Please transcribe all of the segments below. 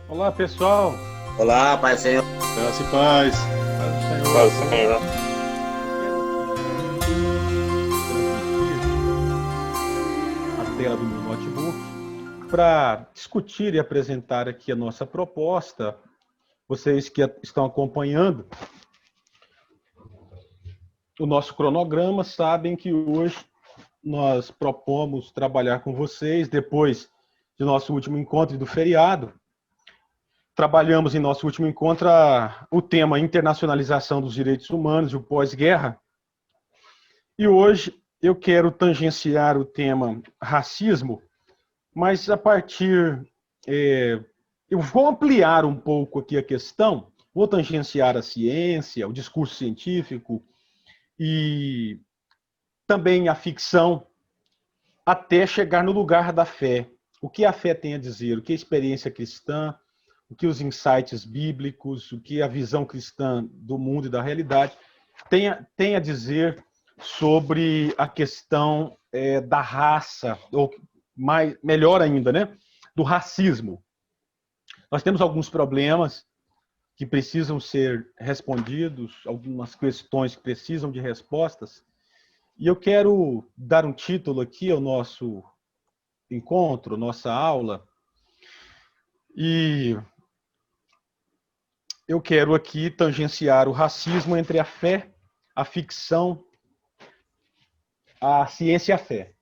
Olá, pessoal. Olá, Pai Senhor. Graça e paz. Paz do Senhor. Paz do Senhor. A tela do meu notebook para discutir e apresentar aqui a nossa proposta. Vocês que estão acompanhando o nosso cronograma sabem que hoje nós propomos trabalhar com vocês depois de nosso último encontro e do feriado. Trabalhamos em nosso último encontro o tema internacionalização dos direitos humanos e o pós-guerra. E hoje eu quero tangenciar o tema racismo, mas a partir... eu vou ampliar um pouco aqui a questão, vou tangenciar a ciência, o discurso científico e também a ficção, até chegar no lugar da fé. O que a fé tem a dizer, o que a experiência cristã, o que os insights bíblicos, o que a visão cristã do mundo e da realidade tem a dizer sobre a questão da raça, ou melhor ainda, né, do racismo. Nós temos alguns problemas que precisam ser respondidos, algumas questões que precisam de respostas, e eu quero dar um título aqui ao nosso encontro, nossa aula, e eu quero aqui tangenciar o racismo entre a fé, a ficção, a ciência e a fé.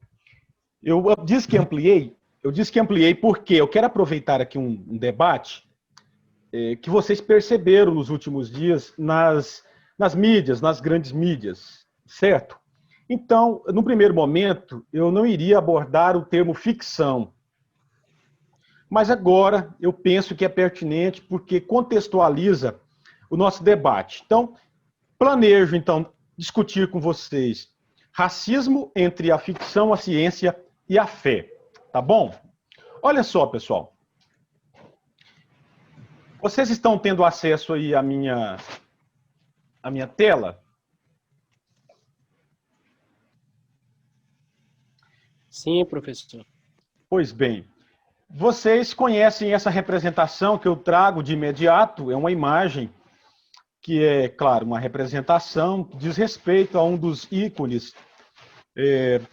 Eu disse que ampliei porque eu quero aproveitar aqui um debate que vocês perceberam nos últimos dias nas mídias, nas grandes mídias, certo? Então, no primeiro momento, eu não iria abordar o termo ficção, mas agora eu penso que é pertinente porque contextualiza o nosso debate. Então, planejo, discutir com vocês racismo entre a ficção, a ciência e a fé, tá bom? Olha só, pessoal. Vocês estão tendo acesso aí à minha tela? Sim, professor. Pois bem, vocês conhecem essa representação que eu trago de imediato, é uma imagem que é, claro, uma representação, diz respeito a um dos ícones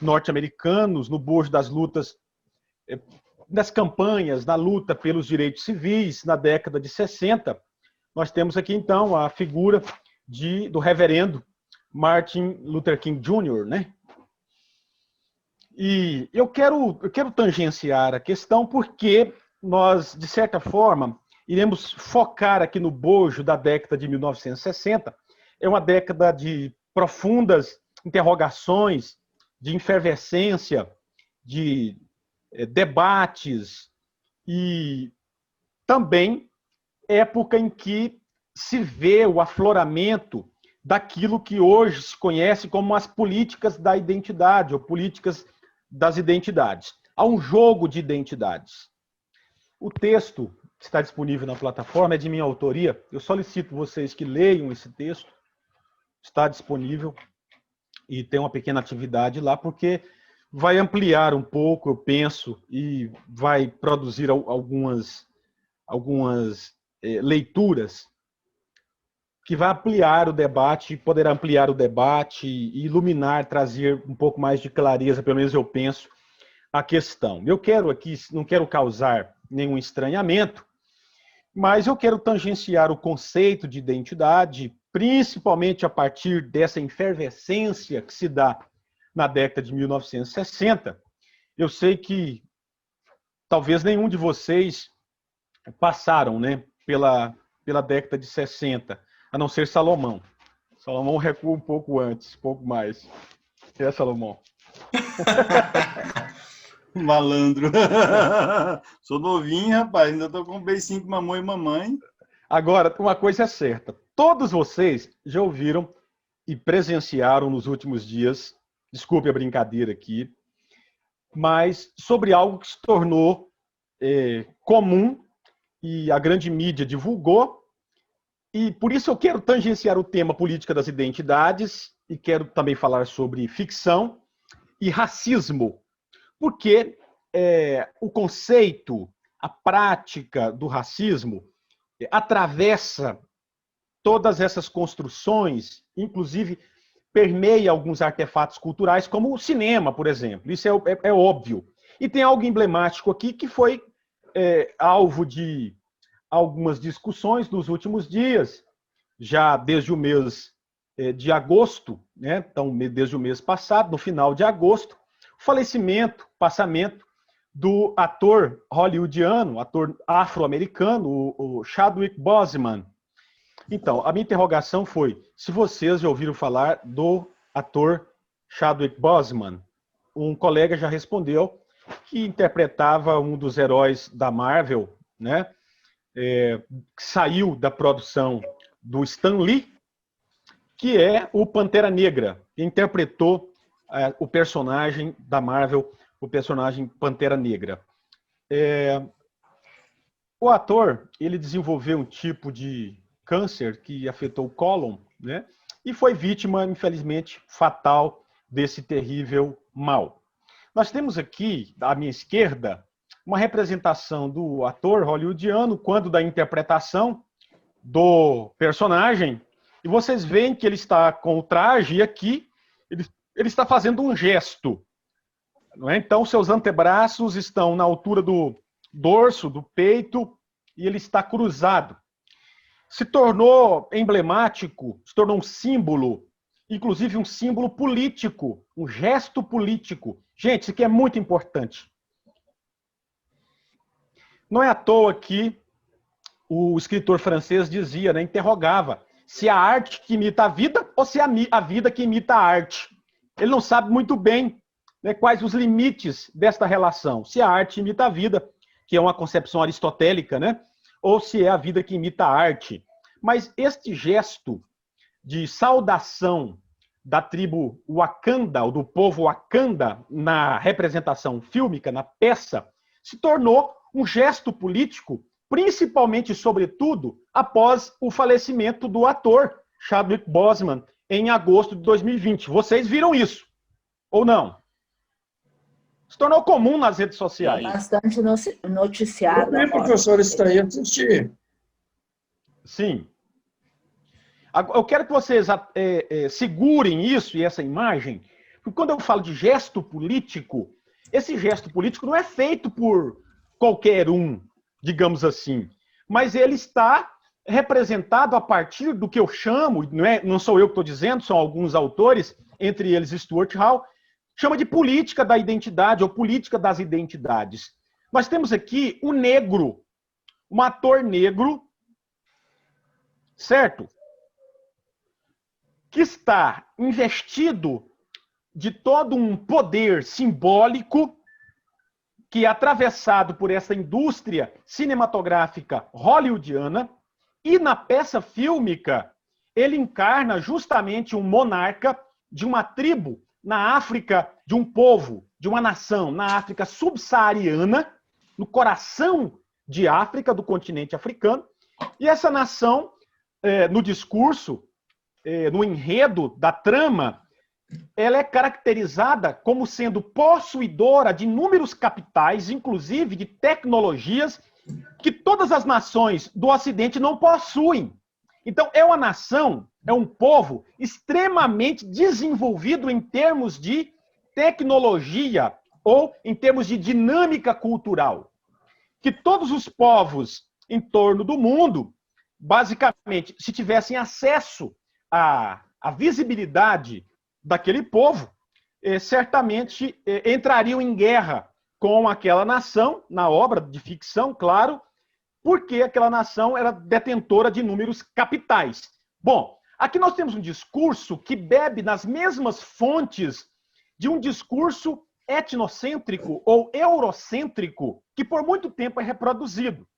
norte-americanos no bojo das lutas, das campanhas, na luta pelos direitos civis, na década de 60. Nós temos aqui, então, a figura do reverendo Martin Luther King Jr., né? E eu quero tangenciar a questão porque nós, de certa forma, iremos focar aqui no bojo da década de 1960. É uma década de profundas interrogações, de efervescência, de debates e também época em que se vê o afloramento daquilo que hoje se conhece como as políticas da identidade, ou políticas das identidades. Há um jogo de identidades. O texto que está disponível na plataforma é de minha autoria. Eu solicito vocês que leiam esse texto. Está disponível e tem uma pequena atividade lá, porque vai ampliar um pouco, eu penso, e vai produzir algumas leituras que vai ampliar o debate, poderá ampliar o debate e iluminar, trazer um pouco mais de clareza, pelo menos eu penso, a questão. Eu quero aqui, não quero causar nenhum estranhamento, mas eu quero tangenciar o conceito de identidade, principalmente a partir dessa efervescência que se dá na década de 1960. Eu sei que talvez nenhum de vocês passaram, né, pela década de 60, a não ser Salomão. Salomão recua um pouco antes, um pouco mais. É, Salomão? Malandro. Sou novinho, rapaz. Ainda tô com um beicinho com mamãe e mamãe. Agora, uma coisa é certa. Todos vocês já ouviram e presenciaram nos últimos dias, desculpe a brincadeira aqui, mas sobre algo que se tornou comum e a grande mídia divulgou. E por isso eu quero tangenciar o tema política das identidades e quero também falar sobre ficção e racismo, porque o conceito a prática do racismo atravessa todas essas construções, inclusive permeia alguns artefatos culturais, como o cinema, por exemplo. Isso é óbvio. E tem algo emblemático aqui que foi alvo de algumas discussões nos últimos dias, já desde o mês de agosto, né? Então, desde o mês passado, no final de agosto, o passamento do ator hollywoodiano, ator afro-americano, o Chadwick Boseman. Então, a minha interrogação foi se vocês já ouviram falar do ator Chadwick Boseman. Um colega já respondeu que interpretava um dos heróis da Marvel, né? Que saiu da produção do Stan Lee, que é o Pantera Negra, que interpretou o personagem da Marvel, o personagem Pantera Negra. O ator, ele desenvolveu um tipo de câncer que afetou o cólon, né? E foi vítima, infelizmente, fatal desse terrível mal. Nós temos aqui, à minha esquerda, uma representação do ator hollywoodiano quando da interpretação do personagem, e vocês veem que ele está com o traje e aqui ele está fazendo um gesto. Não é? Então, seus antebraços estão na altura do dorso, do peito, e ele está cruzado. Se tornou emblemático, se tornou um símbolo, inclusive um símbolo político, um gesto político. Gente, isso aqui é muito importante. Não é à toa que o escritor francês dizia, né, interrogava, se a arte que imita a vida ou se a vida que imita a arte. Ele não sabe muito bem, né, quais os limites desta relação. Se a arte imita a vida, que é uma concepção aristotélica, né, ou se é a vida que imita a arte. Mas este gesto de saudação da tribo Wakanda, ou do povo Wakanda, na representação fílmica, na peça, se tornou um gesto político, principalmente, sobretudo, após o falecimento do ator Chadwick Boseman, em agosto de 2020. Vocês viram isso, ou não? Se tornou comum nas redes sociais. Bastante noticiado. Eu vi, professor, isso aí, assisti. Sim. Eu quero que vocês segurem isso e essa imagem, porque quando eu falo de gesto político, esse gesto político não é feito por qualquer um, digamos assim, mas ele está representado a partir do que eu chamo, não sou eu que estou dizendo, são alguns autores, entre eles Stuart Hall, chama de política da identidade ou política das identidades. Nós temos aqui um negro, um ator negro, certo? Que está investido de todo um poder simbólico que é atravessado por essa indústria cinematográfica hollywoodiana, e na peça fílmica ele encarna justamente um monarca de uma tribo na África, de um povo, de uma nação na África subsaariana, no coração de África, do continente africano, e essa nação, no discurso, no enredo da trama, ela é caracterizada como sendo possuidora de inúmeros capitais, inclusive de tecnologias, que todas as nações do Ocidente não possuem. Então, é uma nação, é um povo extremamente desenvolvido em termos de tecnologia ou em termos de dinâmica cultural. Que todos os povos em torno do mundo, basicamente, se tivessem acesso à visibilidade daquele povo, certamente entrariam em guerra com aquela nação, na obra de ficção, claro, porque aquela nação era detentora de inúmeros capitais. Bom, aqui nós temos um discurso que bebe nas mesmas fontes de um discurso etnocêntrico ou eurocêntrico que por muito tempo é reproduzido,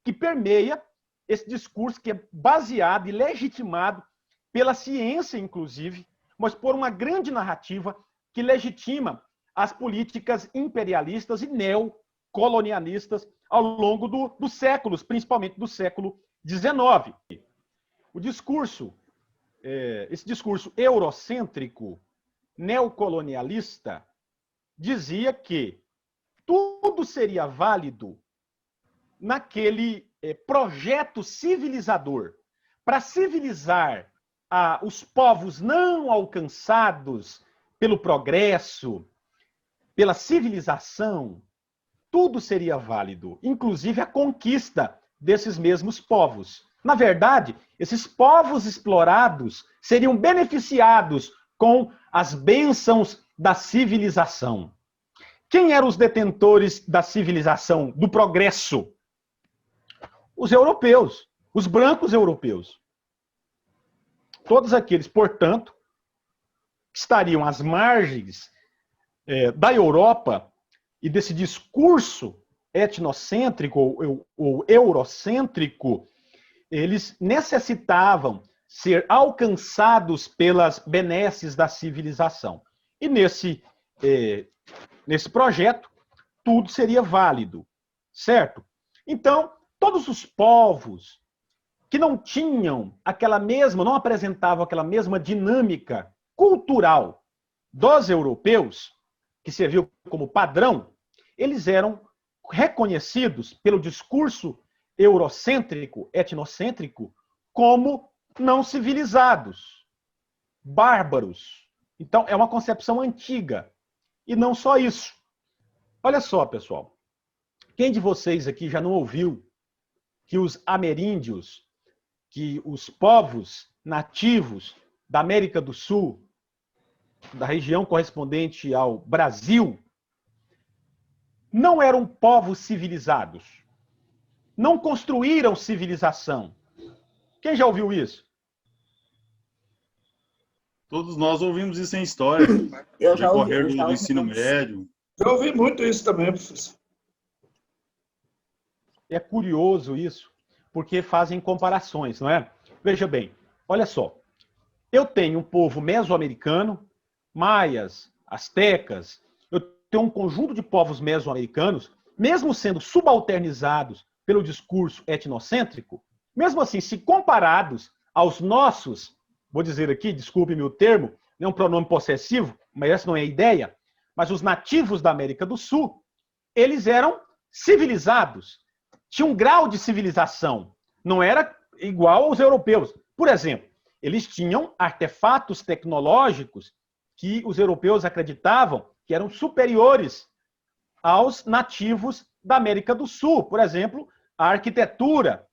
que permeia esse discurso que é baseado e legitimado pela ciência, inclusive, mas por uma grande narrativa que legitima as políticas imperialistas e neocolonialistas ao longo dos séculos, principalmente do século XIX. O discurso, esse discurso eurocêntrico, neocolonialista, dizia que tudo seria válido naquele projeto civilizador para civilizar os povos não alcançados pelo progresso, pela civilização, tudo seria válido, inclusive a conquista desses mesmos povos. Na verdade, esses povos explorados seriam beneficiados com as bênçãos da civilização. Quem eram os detentores da civilização, do progresso? Os europeus, os brancos europeus. Todos aqueles, portanto, estariam às margens da Europa e desse discurso etnocêntrico ou eurocêntrico, eles necessitavam ser alcançados pelas benesses da civilização. E nesse projeto, tudo seria válido, certo? Então, todos os povos que não tinham não apresentavam aquela mesma dinâmica cultural dos europeus, que serviu como padrão, eles eram reconhecidos pelo discurso eurocêntrico, etnocêntrico, como não civilizados, bárbaros. Então, é uma concepção antiga. E não só isso. Olha só, pessoal. Quem de vocês aqui já não ouviu que os ameríndios, que os povos nativos da América do Sul, da região correspondente ao Brasil, não eram povos civilizados? Não construíram civilização. Quem já ouviu isso? Todos nós ouvimos isso em história. Eu já ouvi. Decorrer do ensino médio. Eu ouvi muito isso também, professor. É curioso isso, porque fazem comparações, não é? Veja bem, olha só. Eu tenho um povo mesoamericano, maias, astecas, eu tenho um conjunto de povos mesoamericanos, mesmo sendo subalternizados pelo discurso etnocêntrico, mesmo assim, se comparados aos nossos, vou dizer aqui, desculpe-me o termo, não é um pronome possessivo, mas essa não é a ideia, mas os nativos da América do Sul, eles eram civilizados, tinham um grau de civilização, não era igual aos europeus. Por exemplo, eles tinham artefatos tecnológicos que os europeus acreditavam que eram superiores aos nativos da América do Sul. Por exemplo, a arquitetura,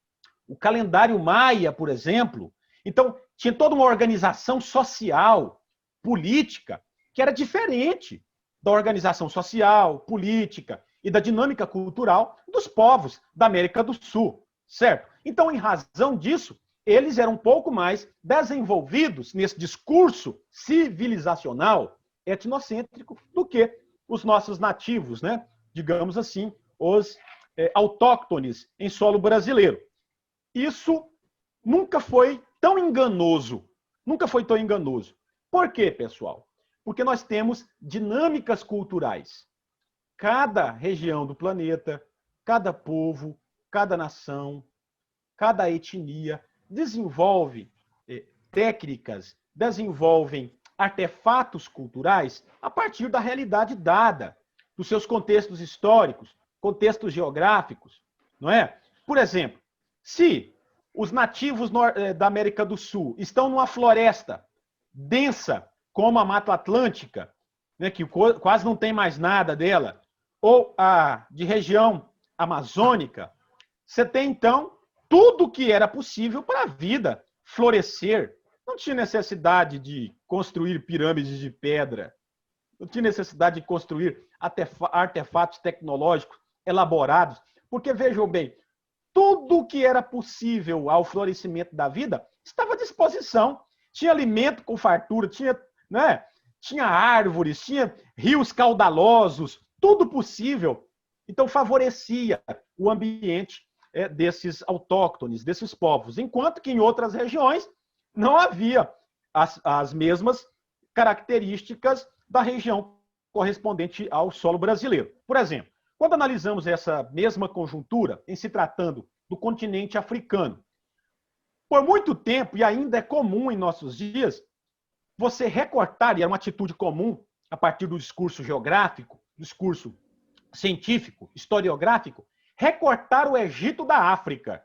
o calendário maia, por exemplo. Então, tinha toda uma organização social, política, que era diferente da organização social, política e da dinâmica cultural dos povos da América do Sul, certo? Então, em razão disso, eles eram um pouco mais desenvolvidos nesse discurso civilizacional, etnocêntrico, do que os nossos nativos, né? Digamos assim, os autóctones em solo brasileiro. Isso nunca foi tão enganoso. Nunca foi tão enganoso. Por quê, pessoal? Porque nós temos dinâmicas culturais. Cada região do planeta, cada povo, cada nação, cada etnia desenvolve técnicas, desenvolvem artefatos culturais a partir da realidade dada, dos seus contextos históricos, contextos geográficos, não é? Por exemplo, se os nativos da América do Sul estão numa floresta densa, como a Mata Atlântica, né, que quase não tem mais nada dela, ou a de região amazônica, você tem, então, tudo que era possível para a vida florescer. Não tinha necessidade de construir pirâmides de pedra, não tinha necessidade de construir artefatos tecnológicos elaborados, porque, vejam bem, tudo que era possível ao florescimento da vida estava à disposição. Tinha alimento com fartura, tinha árvores, tinha rios caudalosos, tudo possível. Então, favorecia o ambiente desses autóctones, desses povos, enquanto que em outras regiões não havia as mesmas características da região correspondente ao solo brasileiro. Por exemplo, quando analisamos essa mesma conjuntura em se tratando do continente africano, por muito tempo, e ainda é comum em nossos dias, você recortar, e era uma atitude comum a partir do discurso geográfico, discurso científico, historiográfico, recortar o Egito da África.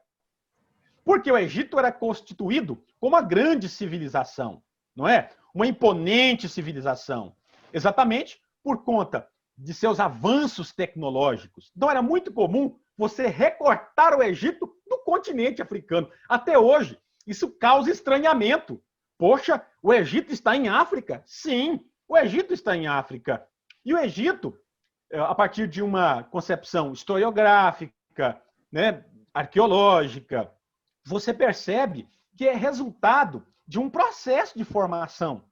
Porque o Egito era constituído como uma grande civilização, não é? Uma imponente civilização. Exatamente por conta de seus avanços tecnológicos. Então era muito comum você recortar o Egito do continente africano. Até hoje, isso causa estranhamento. Poxa, o Egito está em África? Sim, o Egito está em África. E o Egito, a partir de uma concepção historiográfica, né, arqueológica, você percebe que é resultado de um processo de formação.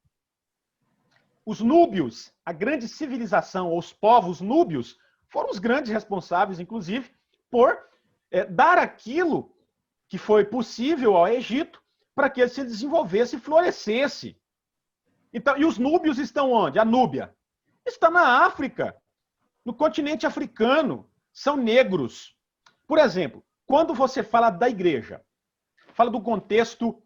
Os núbios, a grande civilização, os povos núbios, foram os grandes responsáveis, inclusive, por dar aquilo que foi possível ao Egito para que ele se desenvolvesse e florescesse. Então, e os núbios estão onde? A Núbia está na África, no continente africano. São negros. Por exemplo, quando você fala da igreja, fala do contexto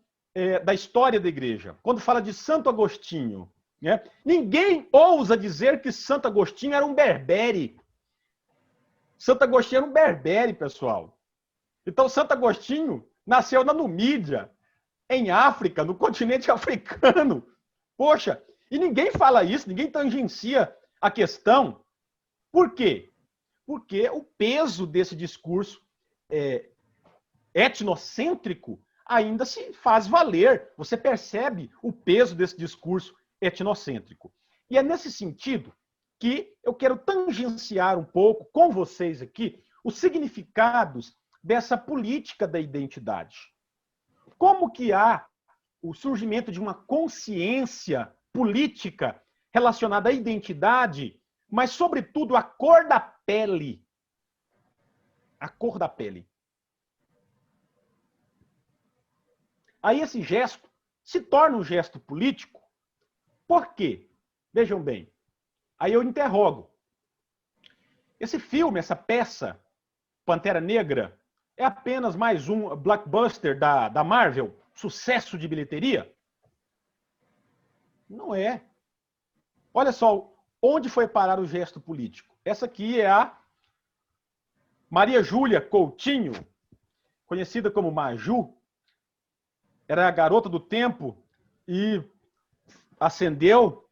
da história da igreja, quando fala de Santo Agostinho, né, ninguém ousa dizer que Santo Agostinho era um berbere. Santo Agostinho era um berbere, pessoal. Então, Santo Agostinho nasceu na Numídia, em África, no continente africano. Poxa, e ninguém fala isso, ninguém tangencia a questão. Por quê? Porque o peso desse discurso etnocêntrico ainda se faz valer. Você percebe o peso desse discurso etnocêntrico. E é nesse sentido que eu quero tangenciar um pouco com vocês aqui os significados dessa política da identidade. Como que há o surgimento de uma consciência política relacionada à identidade, mas, sobretudo, à cor da pele. A cor da pele. Aí esse gesto se torna um gesto político. Por quê? Vejam bem. Aí eu interrogo. Esse filme, essa peça, Pantera Negra, é apenas mais um blockbuster da Marvel? Sucesso de bilheteria? Não é. Olha só, onde foi parar o gesto político? Essa aqui é a Maria Júlia Coutinho, conhecida como Maju. Era a garota do tempo e ascendeu,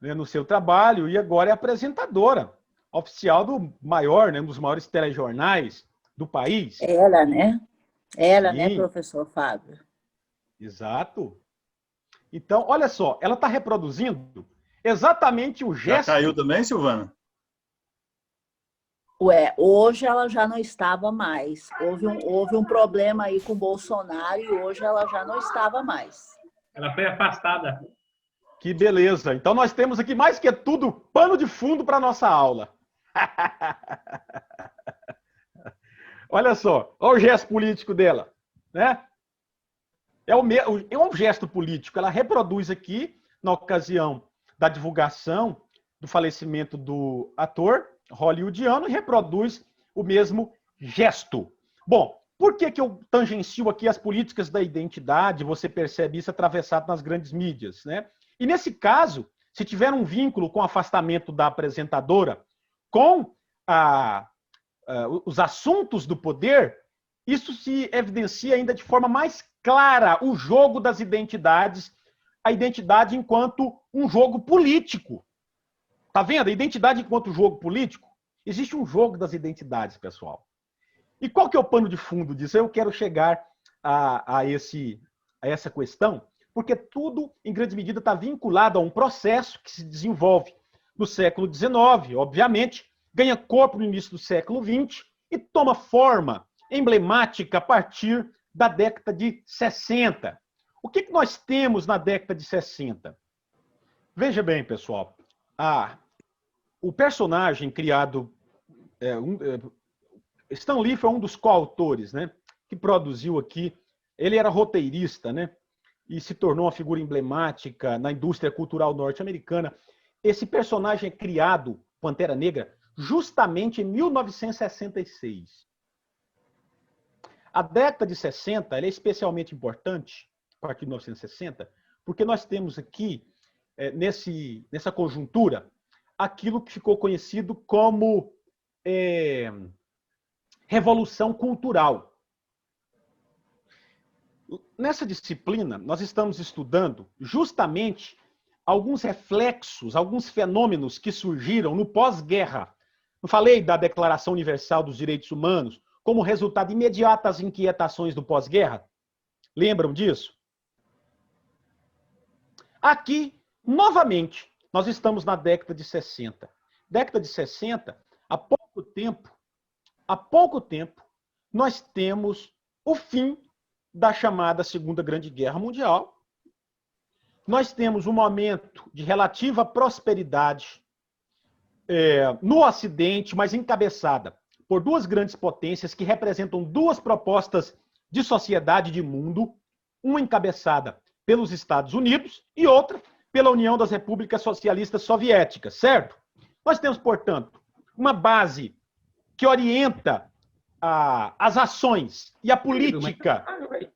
né, no seu trabalho e agora é apresentadora oficial do maior, né, um dos maiores telejornais do país. Ela, né? Ela, Sim. né, professor Fábio? Exato. Então, olha só, ela está reproduzindo exatamente o gesto... Já caiu também, Silvana? Ué, hoje ela já não estava mais. Houve um problema aí com o Bolsonaro e hoje ela já não estava mais. Ela foi afastada. Que beleza. Então nós temos aqui mais que tudo pano de fundo para nossa aula. Olha só, olha o gesto político dela, né? É um gesto político. Ela reproduz aqui, na ocasião da divulgação do falecimento do ator hollywoodiano, e reproduz o mesmo gesto. Bom, por que eu tangencio aqui as políticas da identidade? Você percebe isso atravessado nas grandes mídias, né? E nesse caso, se tiver um vínculo com o afastamento da apresentadora com os assuntos do poder, isso se evidencia ainda de forma mais clara o jogo das identidades, a identidade enquanto um jogo político. Tá vendo? A identidade enquanto jogo político. Existe um jogo das identidades, pessoal. E qual que é o pano de fundo disso? Eu quero chegar a essa questão, porque tudo, em grande medida, está vinculado a um processo que se desenvolve no século XIX, obviamente, ganha corpo no início do século XX e toma forma emblemática a partir da década de 60. O que nós temos na década de 60? Veja bem, pessoal, o personagem criado... Stan Lee foi um dos coautores, né, que produziu aqui. Ele era roteirista, né, e se tornou uma figura emblemática na indústria cultural norte-americana. Esse personagem é criado, Pantera Negra, justamente em 1966. A década de 60 ela é especialmente importante, a partir de 1960, porque nós temos aqui, nessa conjuntura, aquilo que ficou conhecido como revolução cultural. Nessa disciplina, nós estamos estudando justamente alguns reflexos, alguns fenômenos que surgiram no pós-guerra. Não falei da Declaração Universal dos Direitos Humanos como resultado imediato das inquietações do pós-guerra? Lembram disso? Aqui, novamente, nós estamos na década de 60. Década de 60, há pouco tempo, nós temos o fim da chamada Segunda Grande Guerra Mundial. Nós temos um momento de relativa prosperidade no Ocidente, mas encabeçada por duas grandes potências que representam duas propostas de sociedade de mundo, uma encabeçada pelos Estados Unidos e outra pela União das Repúblicas Socialistas Soviéticas, certo? Nós temos, portanto, uma base que orienta as ações e a política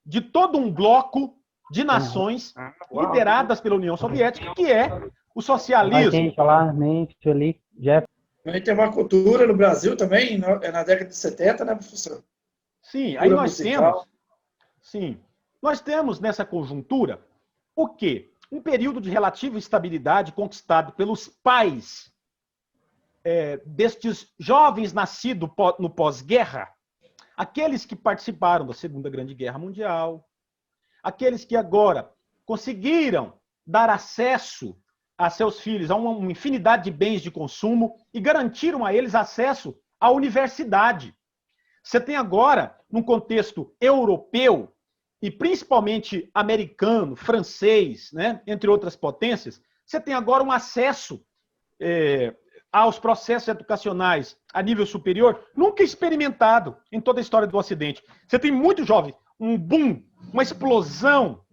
de todo um bloco de nações lideradas pela União Soviética, que é o socialismo. Aí tem uma cultura no Brasil também, na década de 70, né, professor? Sim, aí nós temos nessa conjuntura o quê? Um período de relativa estabilidade conquistado pelos pais destes jovens nascidos no pós-guerra, aqueles que participaram da Segunda Grande Guerra Mundial, aqueles que agora conseguiram dar acesso a seus filhos a uma infinidade de bens de consumo e garantiram a eles acesso à universidade. Você tem agora, num contexto europeu, e principalmente americano, francês, né, entre outras potências, você tem agora um acesso aos processos educacionais a nível superior nunca experimentado em toda a história do Ocidente. Você tem muito jovem, um boom, uma explosão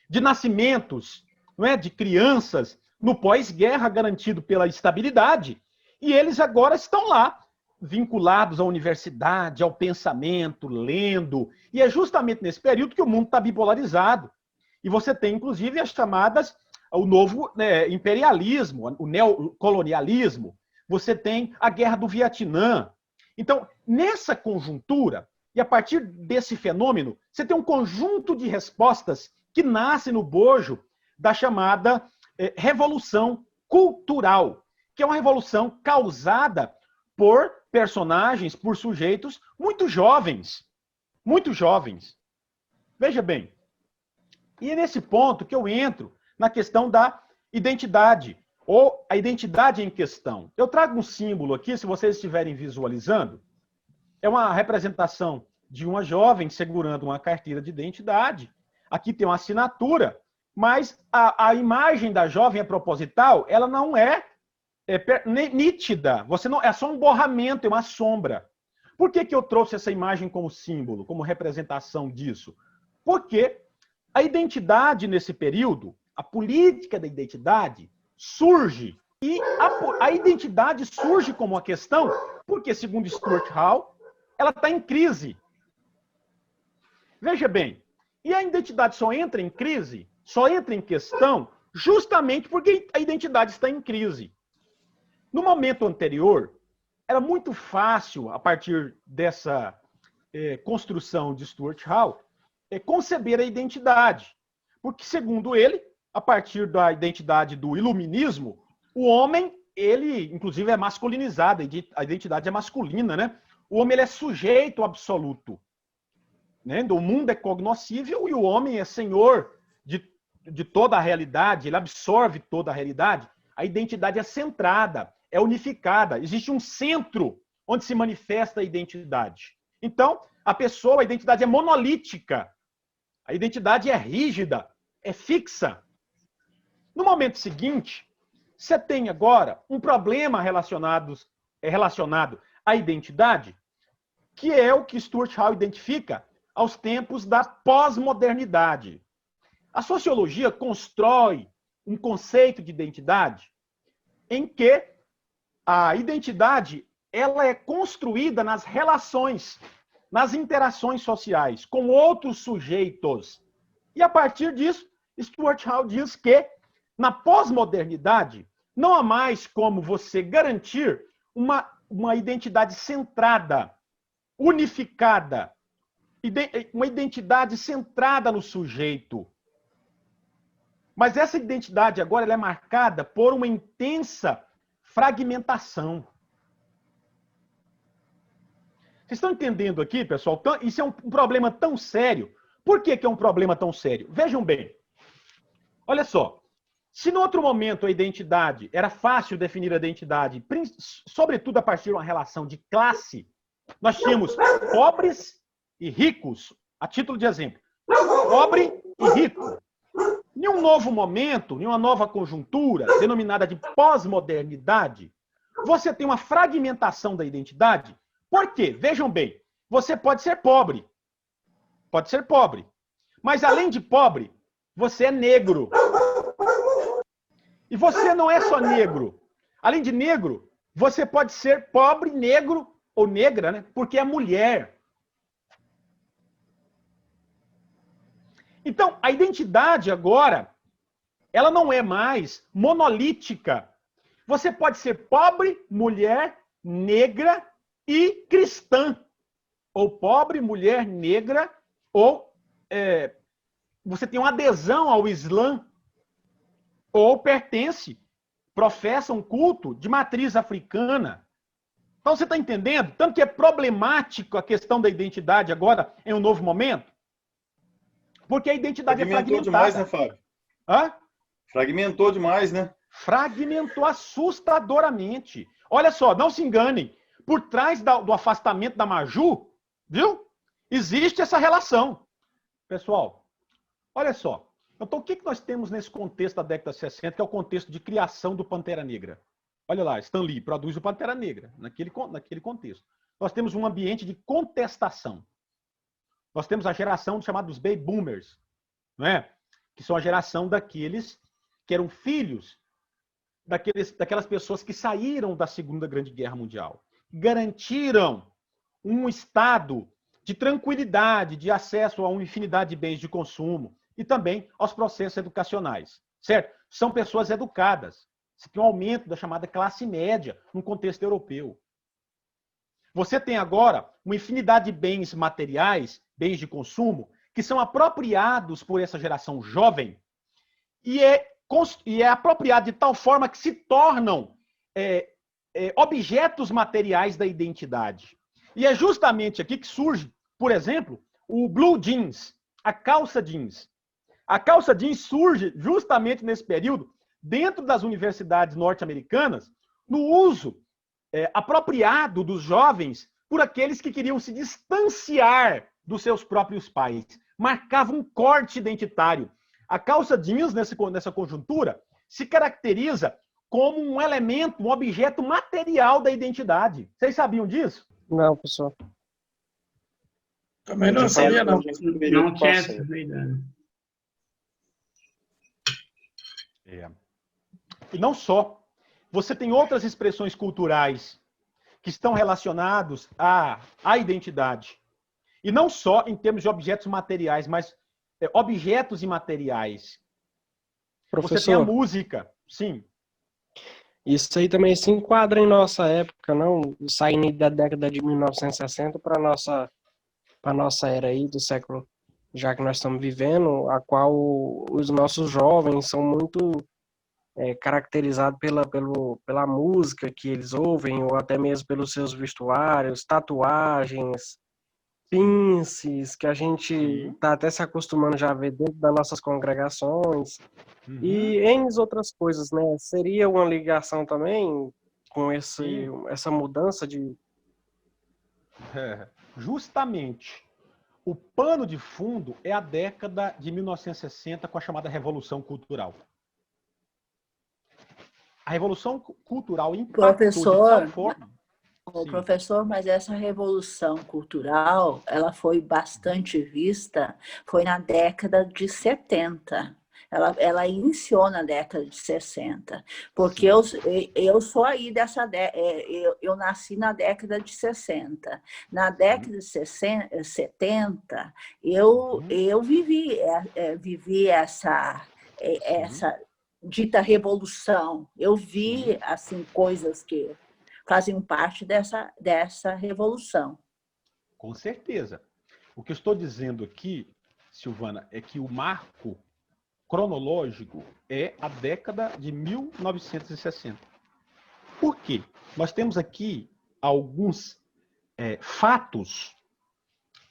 de nascimentos, não é, de crianças no pós-guerra garantido pela estabilidade, e eles agora estão lá, vinculados à universidade, ao pensamento, lendo, e é justamente nesse período que o mundo está bipolarizado. E você tem, inclusive, as chamadas, o novo imperialismo, o neocolonialismo, você tem a Guerra do Vietnã. Então, nessa conjuntura, e a partir desse fenômeno, você tem um conjunto de respostas que nasce no bojo da chamada revolução cultural, que é uma revolução causada por personagens, por sujeitos muito jovens. Muito jovens. Veja bem, e é nesse ponto que eu entro na questão da identidade, ou a identidade em questão. Eu trago um símbolo aqui, se vocês estiverem visualizando, é uma representação de uma jovem segurando uma carteira de identidade. Aqui tem uma assinatura, mas a imagem da jovem é proposital, ela não é nítida. Você não, é só um borramento, é uma sombra. Por que eu trouxe essa imagem como símbolo, como representação disso? Porque a identidade nesse período, a política da identidade surge. E a identidade surge como uma questão porque, segundo Stuart Hall, ela está em crise. Veja bem, e a identidade só entra em crise, só entra em questão, justamente porque a identidade está em crise. No momento anterior, era muito fácil, a partir dessa construção de Stuart Hall, conceber a identidade. Porque, segundo ele, a partir da identidade do iluminismo, o homem, ele, inclusive, é masculinizado, a identidade é masculina, né? O homem ele é sujeito absoluto. Né? O mundo é cognoscível e o homem é senhor de toda a realidade, ele absorve toda a realidade. A identidade é centrada, é unificada. Existe um centro onde se manifesta a identidade. Então, a identidade é monolítica. A identidade é rígida, é fixa. No momento seguinte, você tem agora um problema relacionado à identidade, que é o que Stuart Hall identifica aos tempos da pós-modernidade. A sociologia constrói um conceito de identidade em que a identidade ela é construída nas relações, nas interações sociais com outros sujeitos. E a partir disso, Stuart Hall diz que na pós-modernidade não há mais como você garantir uma uma identidade centrada, unificada, uma identidade centrada no sujeito. Mas essa identidade agora ela é marcada por uma intensa fragmentação. Vocês estão entendendo aqui, pessoal? Isso é um problema tão sério. Por que é um problema tão sério? Vejam bem. Olha só. Se no outro momento a identidade, era fácil definir a identidade, sobretudo a partir de uma relação de classe, nós tínhamos pobres e ricos, a título de exemplo. Pobre e rico. Em um novo momento, em uma nova conjuntura, denominada de pós-modernidade, você tem uma fragmentação da identidade. Por quê? Vejam bem, você pode ser pobre. Pode ser pobre. Mas além de pobre, você é negro. E você não é só negro. Além de negro, você pode ser pobre, negro ou negra, né? Porque é mulher. Então, a identidade agora, ela não é mais monolítica. Você pode ser pobre, mulher, negra e cristã. Ou pobre, mulher, negra, ou você tem uma adesão ao Islã, ou pertence, professa um culto de matriz africana. Então, você está entendendo? Tanto que é problemático a questão da identidade agora em um novo momento. Porque a identidade fragmentou é fragmentada. Demais, né, Fábio? Hã? Fragmentou demais, né? Fragmentou assustadoramente. Olha só, não se enganem. Por trás do afastamento da Maju, viu? Existe essa relação. Pessoal, olha só. Então, o que nós temos nesse contexto da década de 60, que é o contexto de criação do Pantera Negra? Olha lá, Stan Lee produz o Pantera Negra, naquele contexto. Nós temos um ambiente de contestação. Nós temos a geração chamados Baby Boomers, não é? Que são a geração daqueles que eram filhos daquelas pessoas que saíram da Segunda Grande Guerra Mundial. Garantiram um estado de tranquilidade, de acesso a uma infinidade de bens de consumo e também aos processos educacionais, certo? São pessoas educadas. Você tem um aumento da chamada classe média no contexto europeu. Você tem agora uma infinidade de bens materiais, bens de consumo, que são apropriados por essa geração jovem e é apropriado de tal forma que se tornam objetos materiais da identidade. E é justamente aqui que surge, por exemplo, o blue jeans, a calça jeans. A calça jeans surge justamente nesse período, dentro das universidades norte-americanas, no uso apropriado dos jovens por aqueles que queriam se distanciar dos seus próprios pais. Marcava um corte identitário. A calça jeans, nessa conjuntura, se caracteriza como um elemento, um objeto material da identidade. Vocês sabiam disso? Não, professor. Também não sabia, não. Não tinha essa ideia. E não só. Você tem outras expressões culturais que estão relacionados à identidade. E não só em termos de objetos materiais, mas objetos imateriais. Professor, você tem a música, sim. Isso aí também se enquadra em nossa época, não? Saindo da década de 1960 para a nossa era aí do século, já que nós estamos vivendo, a qual os nossos jovens são muito caracterizados pela música que eles ouvem, ou até mesmo pelos seus vestuários, tatuagens, pinces, que a gente está até se acostumando já a ver dentro das nossas congregações, e N outras coisas, né? Seria uma ligação também com essa mudança de... Justamente. O pano de fundo é a década de 1960 com a chamada Revolução Cultural. A Revolução Cultural impactou de tal forma... Professor, mas essa revolução cultural, ela foi bastante vista, foi na década de 70. Ela iniciou na década de 60, porque eu sou aí eu nasci na década de 60. Na década de 70, eu vivi essa dita revolução. Eu vi assim coisas que faziam parte dessa revolução. Com certeza. O que eu estou dizendo aqui, Silvana, é que o marco cronológico é a década de 1960. Por quê? Nós temos aqui alguns fatos,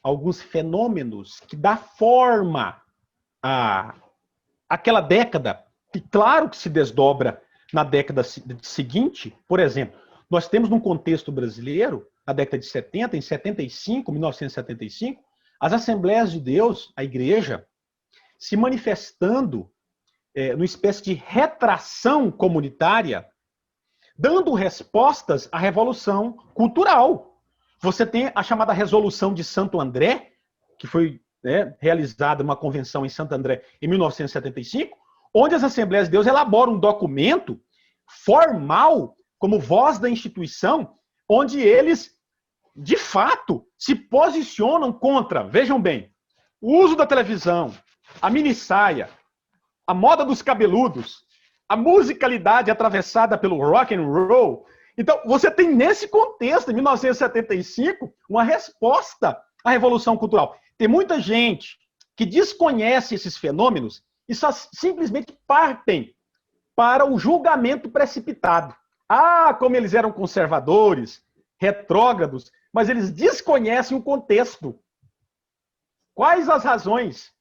alguns fenômenos que dão forma àquela década, que claro que se desdobra na década seguinte. Por exemplo, nós temos num contexto brasileiro, na década de 70, em 75, 1975, as Assembleias de Deus, a igreja, se manifestando numa espécie de retração comunitária, dando respostas à revolução cultural. Você tem a chamada Resolução de Santo André, que foi realizada uma convenção em Santo André em 1975, onde as Assembleias de Deus elaboram um documento formal, como voz da instituição, onde eles, de fato, se posicionam contra, vejam bem, o uso da televisão, a minissaia, a moda dos cabeludos, a musicalidade atravessada pelo rock and roll. Então, você tem nesse contexto, em 1975, uma resposta à Revolução Cultural. Tem muita gente que desconhece esses fenômenos e só simplesmente partem para o julgamento precipitado. Ah, como eles eram conservadores, retrógrados, mas eles desconhecem o contexto. Quais as razões?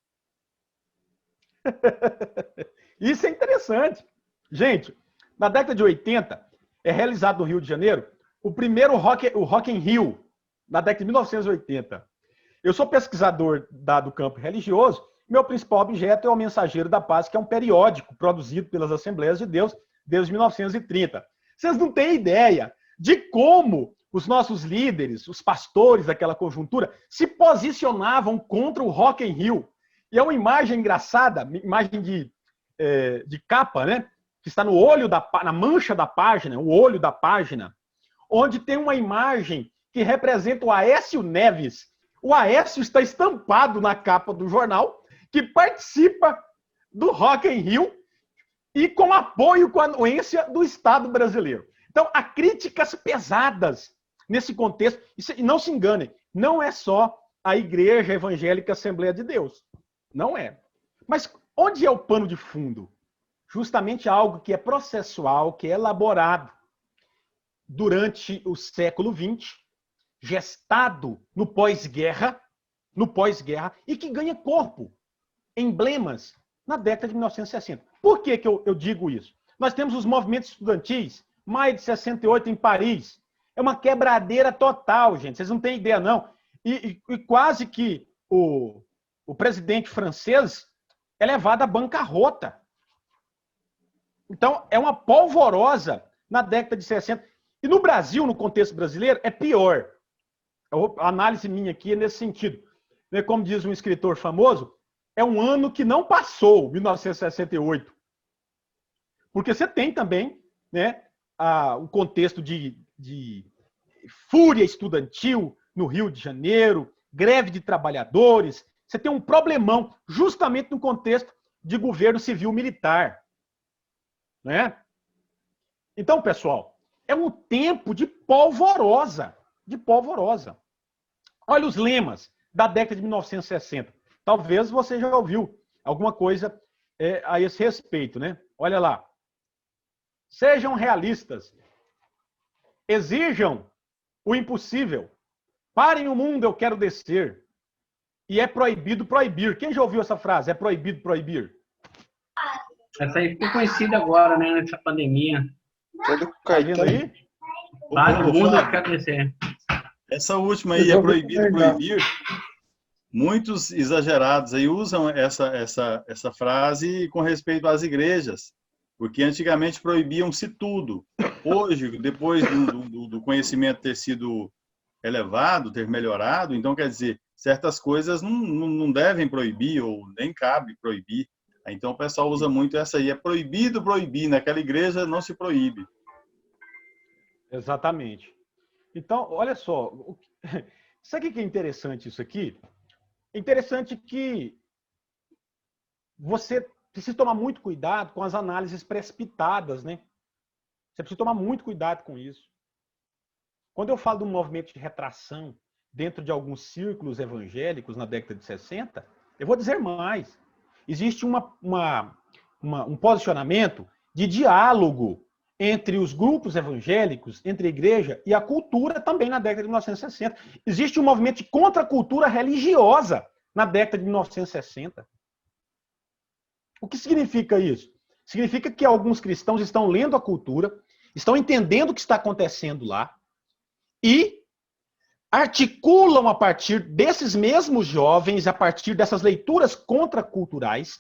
Isso é interessante. Gente, na década de 80, é realizado no Rio de Janeiro o primeiro Rock in Rio, na década de 1980. Eu sou pesquisador do campo religioso, meu principal objeto é o Mensageiro da Paz, que é um periódico produzido pelas Assembleias de Deus desde 1930. Vocês não têm ideia de como os nossos líderes, os pastores daquela conjuntura, se posicionavam contra o Rock in Rio. E é uma imagem engraçada, imagem de capa, né? Que está no olho na mancha da página, o olho da página, onde tem uma imagem que representa o Aécio Neves. O Aécio está estampado na capa do jornal, que participa do Rock in Rio e com apoio, com a anuência do Estado brasileiro. Então, há críticas pesadas nesse contexto. E não se enganem, não é só a Igreja Evangélica Assembleia de Deus. Não é. Mas onde é o pano de fundo? Justamente algo que é processual, que é elaborado durante o século XX, gestado no pós-guerra, e que ganha corpo, emblemas, na década de 1960. Por que eu digo isso? Nós temos os movimentos estudantis, maio de 68 em Paris. É uma quebradeira total, gente. Vocês não têm ideia, não. E quase que o presidente francês é levado à bancarrota. Então, é uma polvorosa na década de 60. E no Brasil, no contexto brasileiro, é pior. A análise minha aqui é nesse sentido. Como diz um escritor famoso, é um ano que não passou, 1968. Porque você tem também, né, o contexto de fúria estudantil no Rio de Janeiro, greve de trabalhadores. Você tem um problemão justamente no contexto de governo civil-militar. Né? Então, pessoal, é um tempo de polvorosa. Olha os lemas da década de 1960. Talvez você já ouviu alguma coisa a esse respeito, né? Olha lá. Sejam realistas. Exijam o impossível. Parem o mundo, eu quero descer. E é proibido proibir. Quem já ouviu essa frase? É proibido proibir. Essa aí ficou conhecida agora, né? Nessa pandemia. Tá vendo aí? Para o mundo eu quero descer. Essa última aí, é proibido proibir. Muitos exagerados aí usam essa frase com respeito às igrejas, porque antigamente proibiam-se tudo. Hoje, depois do conhecimento ter sido elevado, ter melhorado, então quer dizer, certas coisas não devem proibir ou nem cabe proibir. Então o pessoal usa muito essa aí, é proibido proibir, naquela igreja não se proíbe. Exatamente. Então, olha só, sabe o que é interessante isso aqui? É interessante que você precisa tomar muito cuidado com as análises precipitadas, né? Você precisa tomar muito cuidado com isso. Quando eu falo de um movimento de retração dentro de alguns círculos evangélicos na década de 60, eu vou dizer mais. Existe um posicionamento de diálogo entre os grupos evangélicos, entre a igreja e a cultura também na década de 1960. Existe um movimento de contracultura religiosa na década de 1960. O que significa isso? Significa que alguns cristãos estão lendo a cultura, estão entendendo o que está acontecendo lá e articulam a partir desses mesmos jovens, a partir dessas leituras contraculturais,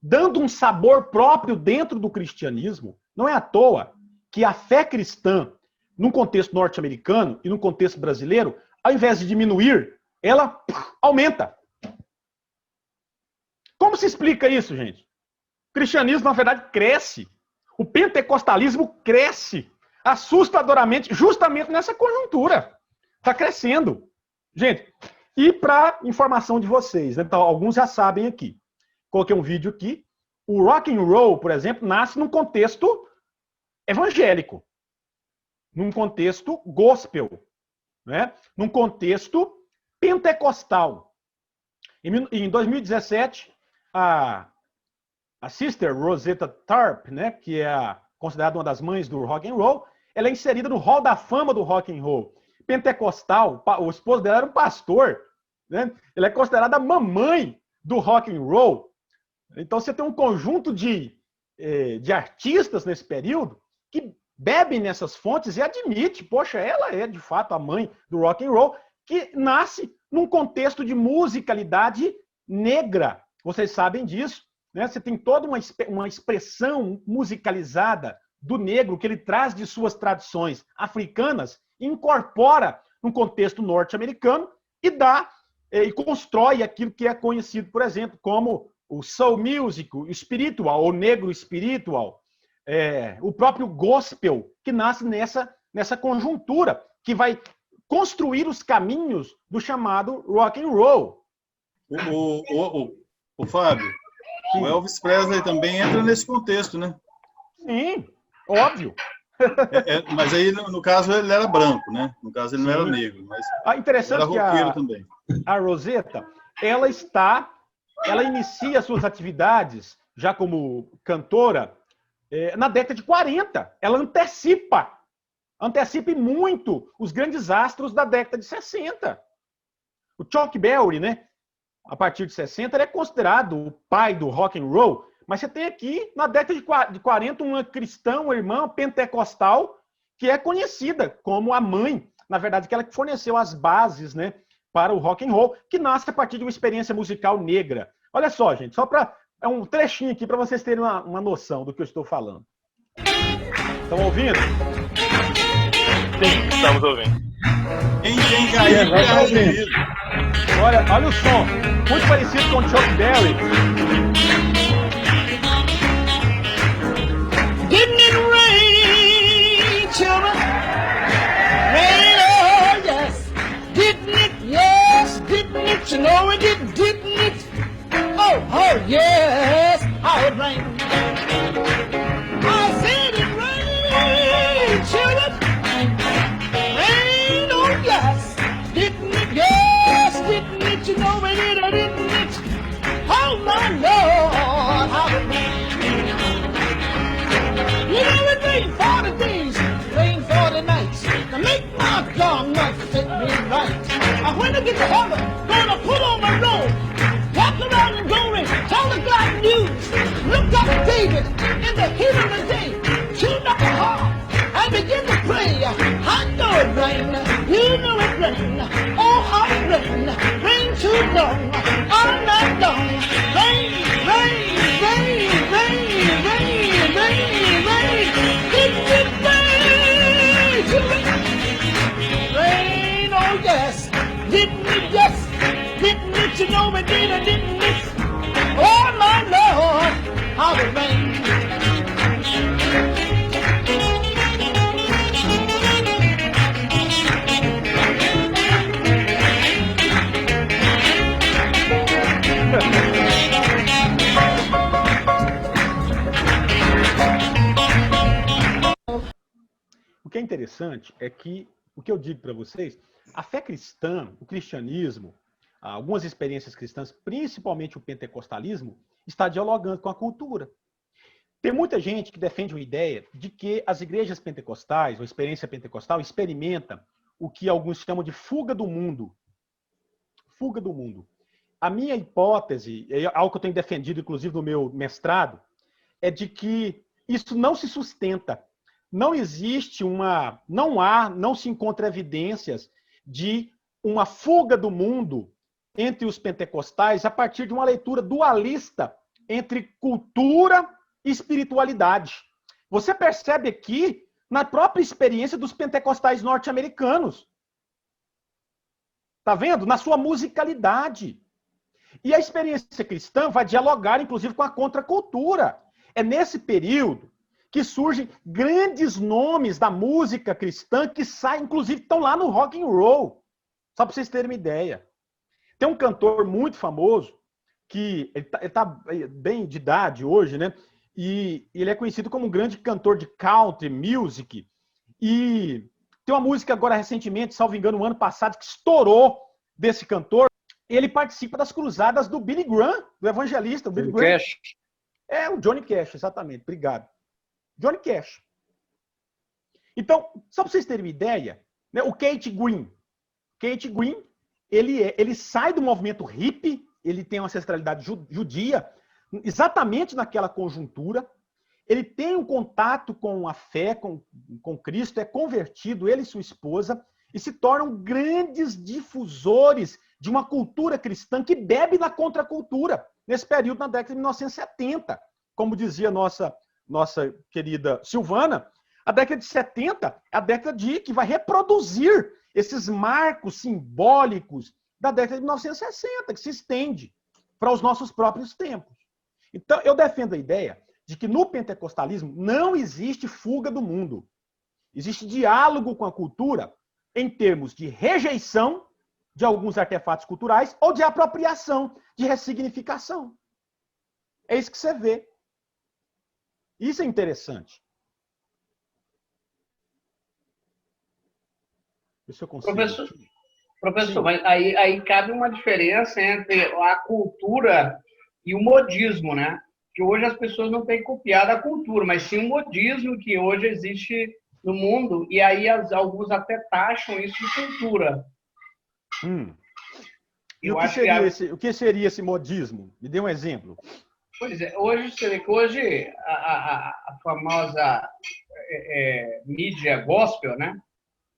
dando um sabor próprio dentro do cristianismo. Não é à toa que a fé cristã, num contexto norte-americano e num contexto brasileiro, ao invés de diminuir, ela aumenta. Como se explica isso, gente? O cristianismo, na verdade, cresce. O pentecostalismo cresce assustadoramente, justamente nessa conjuntura. Está crescendo. Gente, e para informação de vocês, né? Então, alguns já sabem aqui. Coloquei um vídeo aqui. O rock and roll, por exemplo, nasce num contexto evangélico, num contexto gospel, né? Num contexto pentecostal. Em 2017, a Sister Rosetta Tharpe, né, que é considerada uma das mães do rock and roll, ela é inserida no Hall da Fama do rock and roll. Pentecostal, o esposo dela era um pastor, né? Ela é considerada a mamãe do rock and roll. Então você tem um conjunto de artistas nesse período que bebem nessas fontes e admite, poxa, ela é de fato a mãe do rock and roll, que nasce num contexto de musicalidade negra. Vocês sabem disso, né? Você tem toda uma expressão musicalizada do negro que ele traz de suas tradições africanas, incorpora num contexto norte-americano e constrói aquilo que é conhecido, por exemplo, como o soul music, o spiritual, ou negro spiritual, o próprio gospel, que nasce nessa conjuntura, que vai construir os caminhos do chamado rock and roll. O Fábio, sim. O Elvis Presley também entra nesse contexto, né? Sim, óbvio. Mas aí, no caso, ele era branco, né? No caso, ele não era negro. Mas interessante ele era roqueiro também. A Rosetta, ela inicia suas atividades, já como cantora, na década de 40. Ela antecipa muito os grandes astros da década de 60. O Chuck Berry, né? A partir de 60, ele é considerado o pai do rock and roll. Mas você tem aqui, na década de 40, uma cristã, uma irmã pentecostal, que é conhecida como a mãe, na verdade, aquela que forneceu as bases, né, para o rock and roll, que nasce a partir de uma experiência musical negra. Olha só, gente, é um trechinho aqui para vocês terem uma noção do que eu estou falando. Estão ouvindo? Sim, estamos ouvindo. Quem tem caído, tá ouvindo. Olha o som, muito parecido com o Chuck Berry. Didn't it rain, children? Rain, oh yes. Didn't it? Yes, didn't it? You know it did, didn't it? Oh yes, how it rained. I said it rained, children. Rain, oh yes. Didn't it? Yes, didn't it? You know it did, or didn't it? Oh my Lord, how it rained. You know it rained 40 days, rained 40 nights, to make my God not fit me right. I when I get to heaven, gonna put on my robe, walk around in glory, tell the God news. Look up David in the heat of the day, tune up the harp and begin to pray. I know it rained, you know it rained, oh how it rained, rain too long, all night long, rain, rain, rain, rain, rain, rain, rain. Didn't it rain? Rain, oh yes. Didn't it, yes. Didn't it, you know it did, or didn't it? Oh my Lord, how it rained. O que é interessante é que o que eu digo para vocês, a fé cristã, o cristianismo, algumas experiências cristãs, principalmente o pentecostalismo, está dialogando com a cultura. Tem muita gente que defende uma ideia de que as igrejas pentecostais, ou a experiência pentecostal, experimenta o que alguns chamam de fuga do mundo. Fuga do mundo. A minha hipótese, é algo que eu tenho defendido, inclusive, no meu mestrado, é de que isso não se sustenta. Não existe não se encontra evidências de uma fuga do mundo entre os pentecostais a partir de uma leitura dualista entre cultura e espiritualidade. Você percebe aqui na própria experiência dos pentecostais norte-americanos. Tá vendo? Na sua musicalidade. E a experiência cristã vai dialogar, inclusive, com a contracultura. É nesse período que surgem grandes nomes da música cristã que saem, inclusive, estão lá no rock and roll. Só para vocês terem uma ideia. Tem um cantor muito famoso, que ele tá bem de idade hoje, né? E ele é conhecido como um grande cantor de country music. E tem uma música agora recentemente, salvo engano, no ano passado, que estourou desse cantor. Ele participa das cruzadas do Billy Graham, do evangelista. O Billy Graham. Cash. É, o Johnny Cash, exatamente. Obrigado. Johnny Cash. Então, só para vocês terem uma ideia, né, o Keith Green. Keith Green, ele sai do movimento hippie, ele tem uma ancestralidade judia, exatamente naquela conjuntura. Ele tem um contato com a fé, com Cristo, é convertido, ele e sua esposa, e se tornam grandes difusores de uma cultura cristã que bebe na contracultura, nesse período, na década de 1970. Como dizia nossa querida Silvana, a década de 70 é a década que vai reproduzir esses marcos simbólicos da década de 1960, que se estende para os nossos próprios tempos. Então, eu defendo a ideia de que no pentecostalismo não existe fuga do mundo. Existe diálogo com a cultura em termos de rejeição de alguns artefatos culturais ou de apropriação, de ressignificação. É isso que você vê. Isso é interessante. Se eu consigo... Professor, mas aí cabe uma diferença entre a cultura e o modismo, né? Que hoje as pessoas não têm copiado a cultura, mas sim o modismo que hoje existe no mundo, e aí alguns até taxam isso de cultura. E o que seria esse modismo? Me dê um exemplo. Pois é, hoje você vê que hoje a famosa mídia gospel, né?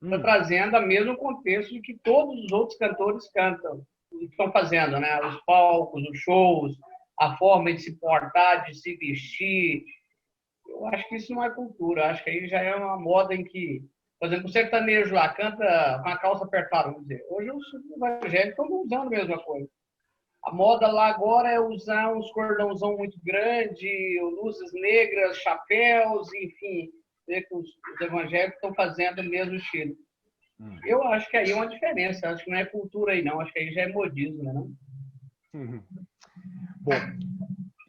Está trazendo o mesmo contexto que todos os outros cantores cantam, estão fazendo, né? Os palcos, os shows, a forma de se portar, de se vestir. Eu acho que isso não é cultura. Acho que aí já é uma moda em que, por exemplo, o sertanejo lá canta com a calça apertada, vamos dizer. Hoje os evangélicos estão usando a mesma coisa. A moda lá agora é usar uns cordãozão muito grande, luzes negras, chapéus, enfim. Que os evangélicos estão fazendo o mesmo estilo. Eu acho que aí é uma diferença. Acho que não é cultura aí, não. Acho que aí já é modismo, né? Não? Bom,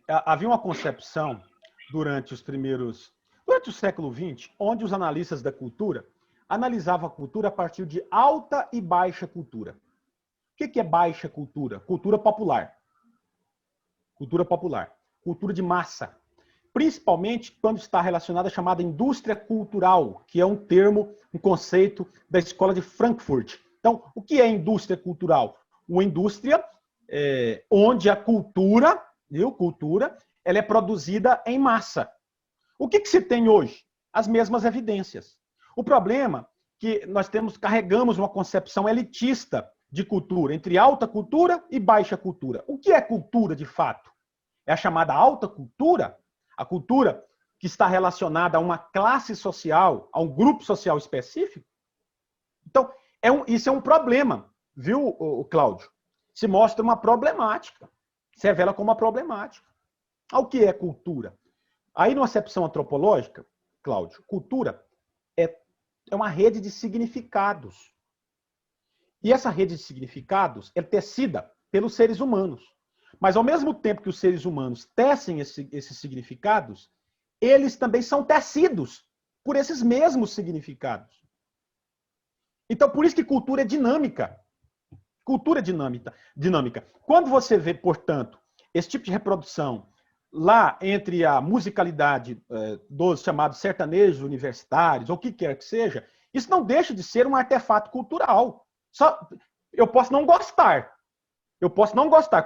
havia uma concepção durante o século XX, onde os analistas da cultura analisavam a cultura a partir de alta e baixa cultura. O que é baixa cultura? Cultura popular. Cultura popular. Cultura de massa. Principalmente quando está relacionada à chamada indústria cultural, que é um termo, um conceito da Escola de Frankfurt. Então, o que é indústria cultural? Uma indústria onde a cultura, ela é produzida em massa. O que se tem hoje? As mesmas evidências. O problema é que nós carregamos uma concepção elitista de cultura, entre alta cultura e baixa cultura. O que é cultura, de fato? É a chamada alta cultura? A cultura que está relacionada a uma classe social, a um grupo social específico? Então, isso é um problema, viu, Cláudio? Se mostra uma problemática, se revela como uma problemática. O que é cultura? Aí, numa acepção antropológica, Cláudio, cultura é uma rede de significados. E essa rede de significados é tecida pelos seres humanos. Mas, ao mesmo tempo que os seres humanos tecem esses significados, eles também são tecidos por esses mesmos significados. Então, por isso que cultura é dinâmica. Cultura é dinâmica. Quando você vê, portanto, esse tipo de reprodução lá entre a musicalidade dos chamados sertanejos universitários, ou o que quer que seja, isso não deixa de ser um artefato cultural. Eu posso não gostar.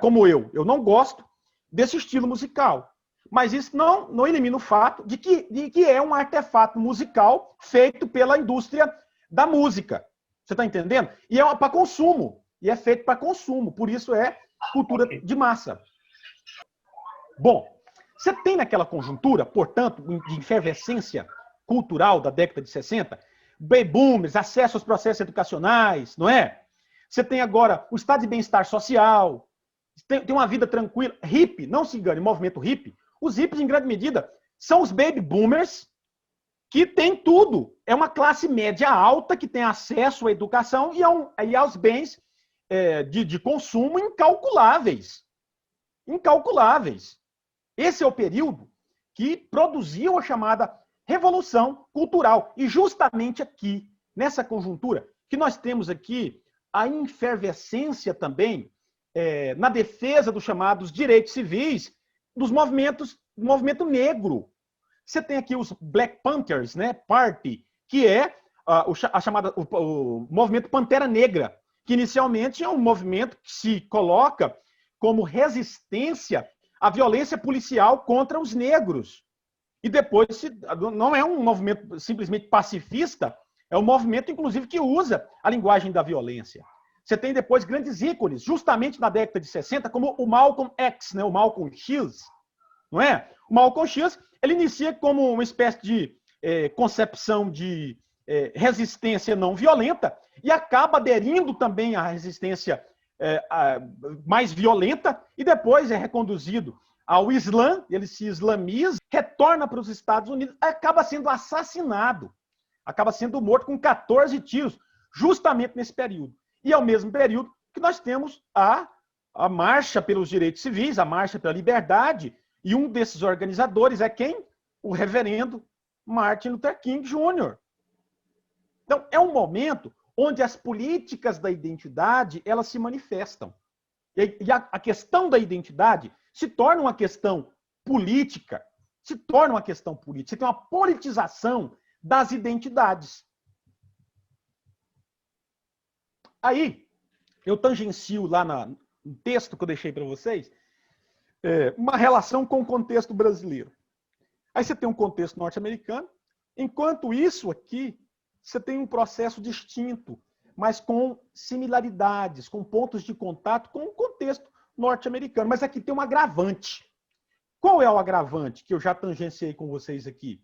Como eu não gosto desse estilo musical. Mas isso não elimina o fato de que é um artefato musical feito pela indústria da música. Você está entendendo? E é para consumo. E é feito para consumo. Por isso é cultura de massa. Bom, você tem naquela conjuntura, portanto, de efervescência cultural da década de 60, baby boomers, acesso aos processos educacionais, não é? Você tem agora o estado de bem-estar social, tem uma vida tranquila. Hippie, não se engane, movimento hippie. Os hippies, em grande medida, são os baby boomers que têm tudo. É uma classe média alta que tem acesso à educação e aos bens de consumo incalculáveis. Incalculáveis. Esse é o período que produziu a chamada revolução cultural. E justamente aqui, nessa conjuntura, que nós temos aqui a efervescência também na defesa dos chamados direitos civis do movimento negro. Você tem aqui os Black Panthers, né, Party, que é o movimento Pantera Negra, que inicialmente é um movimento que se coloca como resistência à violência policial contra os negros. E depois não é um movimento simplesmente pacifista, é um movimento, inclusive, que usa a linguagem da violência. Você tem depois grandes ícones, justamente na década de 60, como o Malcolm X, né, o Malcolm X, não é? O Malcolm X, ele inicia como uma espécie de concepção de resistência não violenta e acaba aderindo também à resistência mais violenta e depois é reconduzido ao Islã, ele se islamiza, retorna para os Estados Unidos, acaba sendo assassinado, acaba sendo morto com 14 tiros, justamente nesse período. E é o mesmo período que nós temos a marcha pelos direitos civis, a marcha pela liberdade, e um desses organizadores é quem? O reverendo Martin Luther King Jr. Então, é um momento onde as políticas da identidade, elas se manifestam. E a questão da identidade se torna uma questão política, Você tem uma politização das identidades. Aí, eu tangencio lá no texto que eu deixei para vocês, uma relação com o contexto brasileiro. Aí você tem um contexto norte-americano, enquanto isso aqui, você tem um processo distinto, mas com similaridades, com pontos de contato com o contexto norte-americano. Mas aqui tem um agravante. Qual é o agravante que eu já tangenciei com vocês aqui?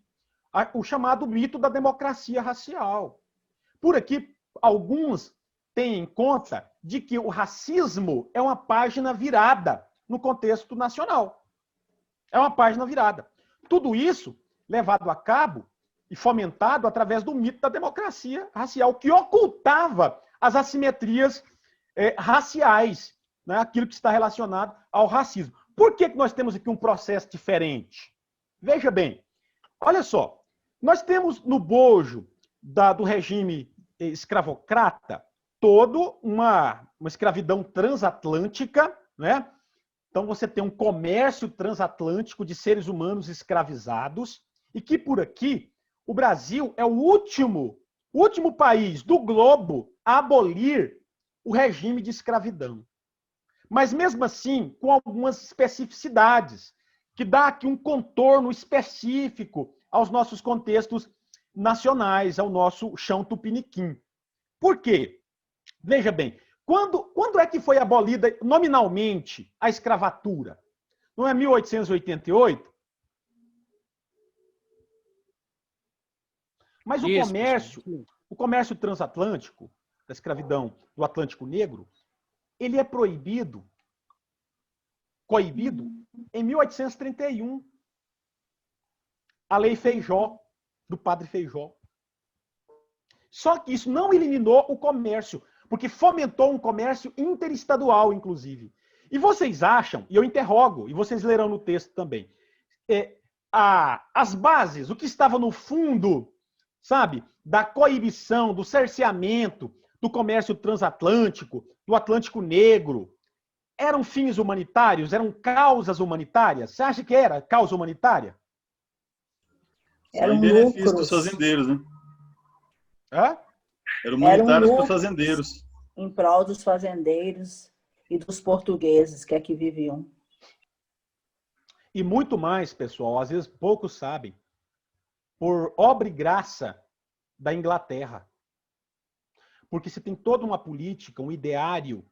O chamado mito da democracia racial. Por aqui, alguns têm em conta de que o racismo é uma página virada no contexto nacional. É uma página virada. Tudo isso levado a cabo e fomentado através do mito da democracia racial, que ocultava as assimetrias raciais, né? Aquilo que está relacionado ao racismo. Por que nós temos aqui um processo diferente? Veja bem, olha só, nós temos no bojo do regime escravocrata toda uma escravidão transatlântica, né? Então você tem um comércio transatlântico de seres humanos escravizados e que por aqui o Brasil é o último país do globo a abolir o regime de escravidão. Mas mesmo assim, com algumas especificidades, que dá aqui um contorno específico aos nossos contextos nacionais, ao nosso chão tupiniquim. Por quê? Veja bem, quando é que foi abolida nominalmente a escravatura? Não é 1888? Mas o comércio transatlântico, da escravidão do Atlântico Negro, ele é coibido em 1831. A Lei Feijó, do Padre Feijó. Só que isso não eliminou o comércio, porque fomentou um comércio interestadual, inclusive. E vocês acham, e eu interrogo, e vocês lerão no texto também, as bases, o que estava no fundo, sabe, da coibição, do cerceamento, do comércio transatlântico, do Atlântico Negro, eram fins humanitários? Eram causas humanitárias? Você acha que era causa humanitária? Eram em benefício lucros. dos fazendeiros, né? Hã? Eram humanitários para os lucros fazendeiros. em prol dos fazendeiros e dos portugueses que aqui viviam. E muito mais, pessoal, às vezes poucos sabem, por obra e graça da Inglaterra. Porque você tem toda uma política, um ideário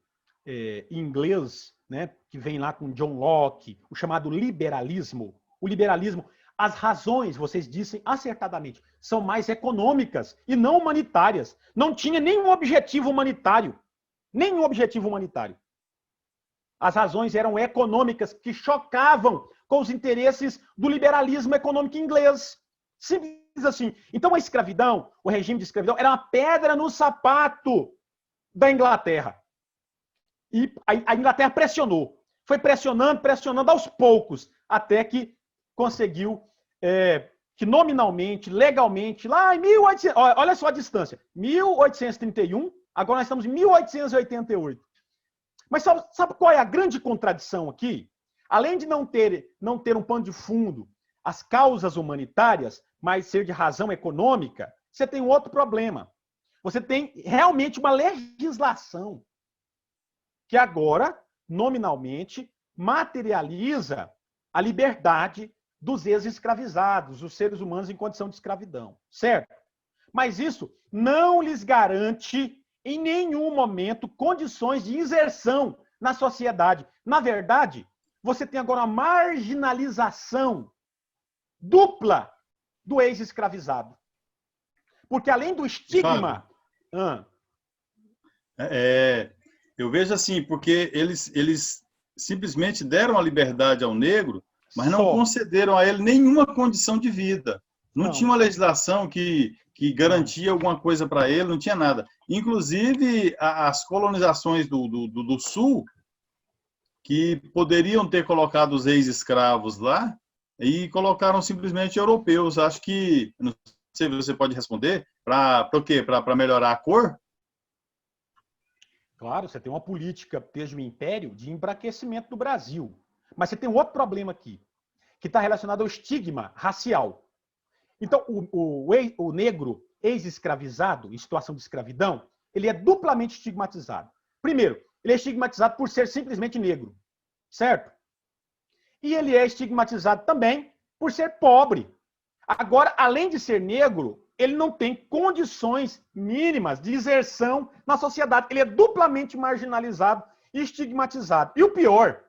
inglês, né, que vem lá com John Locke, o chamado liberalismo. O liberalismo, as razões, vocês dizem acertadamente, são mais econômicas e não humanitárias. Não tinha nenhum objetivo humanitário. Nenhum objetivo humanitário. As razões eram econômicas, que chocavam com os interesses do liberalismo econômico inglês. Simples assim. Então a escravidão, o regime de escravidão, era uma pedra no sapato da Inglaterra. E a Inglaterra pressionou. Foi pressionando, pressionando aos poucos, até que conseguiu que nominalmente, legalmente, lá em 1800, olha só a distância, 1831, agora nós estamos em 1888. Mas sabe qual é a grande contradição aqui? Além de não ter um pano de fundo as causas humanitárias, mas ser de razão econômica, você tem um outro problema. Você tem realmente uma legislação que agora, nominalmente, materializa a liberdade dos ex-escravizados, os seres humanos em condição de escravidão, certo? Mas isso não lhes garante, em nenhum momento, condições de inserção na sociedade. Na verdade, você tem agora uma marginalização dupla do ex-escravizado. Porque além do estigma... Eu vejo assim, porque eles simplesmente deram a liberdade ao negro, mas não concederam a ele nenhuma condição de vida. Não tinha uma legislação que garantia alguma coisa para ele, não tinha nada. Inclusive, as colonizações do Sul, que poderiam ter colocado os ex-escravos lá, e colocaram simplesmente europeus. Acho que, não sei se você pode responder, para o quê? Para melhorar a cor? Claro, você tem uma política, desde o Império, de embranquecimento do Brasil. Mas você tem um outro problema aqui, que está relacionado ao estigma racial. Então, o negro ex-escravizado, em situação de escravidão, ele é duplamente estigmatizado. Primeiro, ele é estigmatizado por ser simplesmente negro, certo? E ele é estigmatizado também por ser pobre. Agora, além de ser negro, ele não tem condições mínimas de inserção na sociedade. Ele é duplamente marginalizado e estigmatizado. E o pior,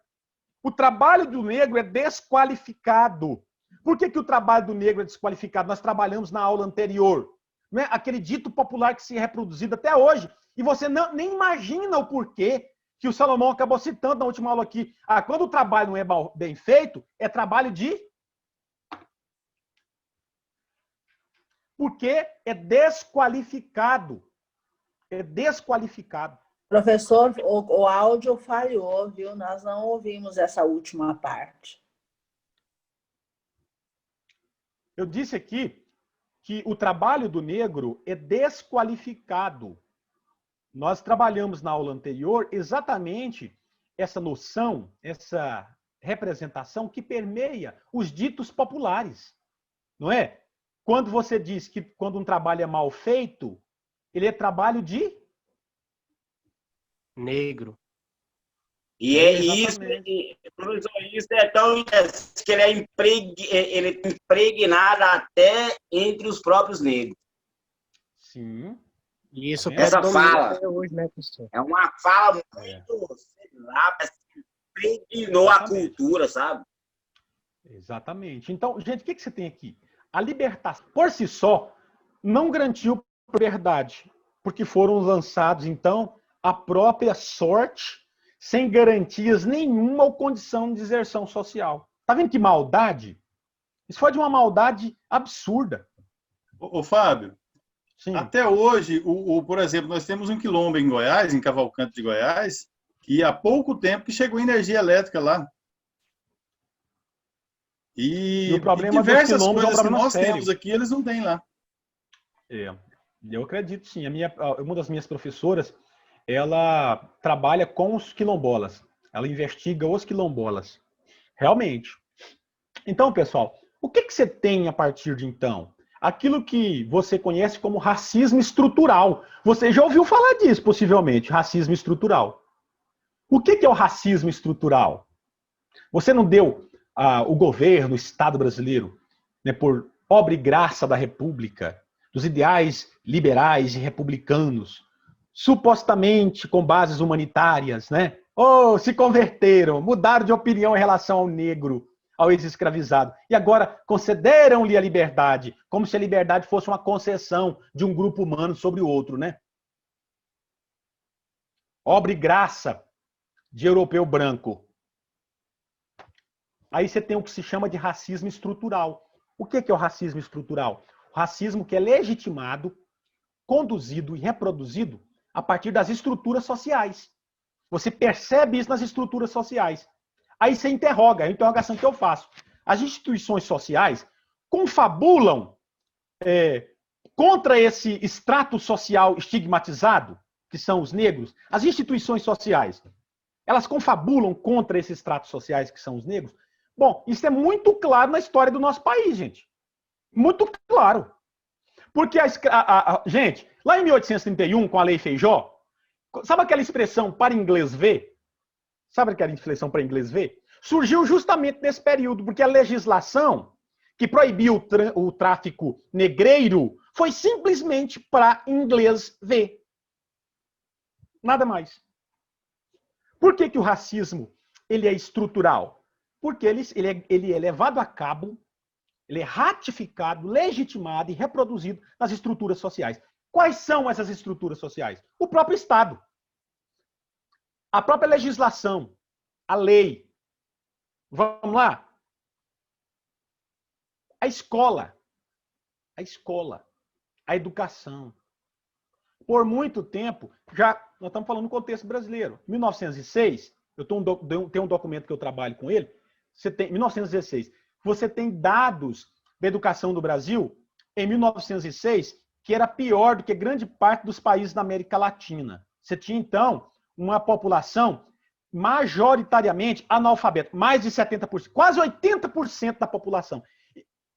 o trabalho do negro é desqualificado. Por que o trabalho do negro é desqualificado? Nós trabalhamos na aula anterior. Né? Aquele dito popular que se é reproduzido até hoje. E você nem imagina o porquê que o Salomão acabou citando na última aula aqui. Quando o trabalho não é bem feito, é trabalho de... Porque é desqualificado. É desqualificado. Professor, o áudio falhou, viu? Nós não ouvimos essa última parte. Eu disse aqui que o trabalho do negro é desqualificado. Nós trabalhamos na aula anterior exatamente essa noção, essa representação que permeia os ditos populares, não é? Quando você diz que quando um trabalho é mal feito, ele é trabalho de negro. E é isso, isso é tão que ele é impregnado até entre os próprios negros. Sim. E isso essa fala hoje, né, professor? É uma fala muito, sei lá, impregnou a cultura, sabe? Exatamente. Então, gente, o que você tem aqui? A libertação, por si só, não garantiu liberdade, porque foram lançados, então, a própria sorte, sem garantias nenhuma ou condição de deserção social. Tá vendo que maldade? Isso foi de uma maldade absurda. Ô Fábio, sim. Até hoje, por exemplo, nós temos um quilombo em Goiás, em Cavalcante de Goiás, que há pouco tempo que chegou energia elétrica lá. E o problema diversas dos coisas é um que nós sério. temos aqui, eles não têm lá. Eu acredito, sim. Uma das minhas professoras, ela trabalha com os quilombolas. Ela investiga os quilombolas. Realmente. Então, pessoal, o que você tem a partir de então? Aquilo que você conhece como racismo estrutural. Você já ouviu falar disso, possivelmente, racismo estrutural. O que é o racismo estrutural? Você não deu o governo, o Estado brasileiro, né, por obra e graça da República, dos ideais liberais e republicanos, supostamente com bases humanitárias, né? Ou se converteram, mudaram de opinião em relação ao negro, ao ex-escravizado, e agora concederam-lhe a liberdade, como se a liberdade fosse uma concessão de um grupo humano sobre o outro, né? Obra e graça de europeu branco. Aí você tem o que se chama de racismo estrutural. O que é o racismo estrutural? O racismo que é legitimado, conduzido e reproduzido a partir das estruturas sociais. Você percebe isso nas estruturas sociais. Aí você interroga, é a interrogação que eu faço. As instituições sociais confabulam contra esse extrato social estigmatizado, que são os negros. As instituições sociais, elas confabulam contra esses extratos sociais, que são os negros. Bom, isso é muito claro na história do nosso país, gente. Muito claro. Porque, gente, lá em 1831, com a Lei Feijó, sabe aquela expressão para inglês ver? Sabe aquela expressão para inglês ver? Surgiu justamente nesse período, porque a legislação que proibiu o tráfico negreiro foi simplesmente para inglês ver. Nada mais. Por que o racismo ele é estrutural? Porque ele é levado a cabo, ele é ratificado, legitimado e reproduzido nas estruturas sociais. Quais são essas estruturas sociais? O próprio Estado. A própria legislação, a lei. Vamos lá? A escola, a educação. Por muito tempo, nós estamos falando no contexto brasileiro. Em 1906, eu tenho um documento que eu trabalho com ele, 1916, você tem dados da educação do Brasil em 1906 que era pior do que grande parte dos países da América Latina. Você tinha, então, uma população majoritariamente analfabeta, mais de 70%, quase 80% da população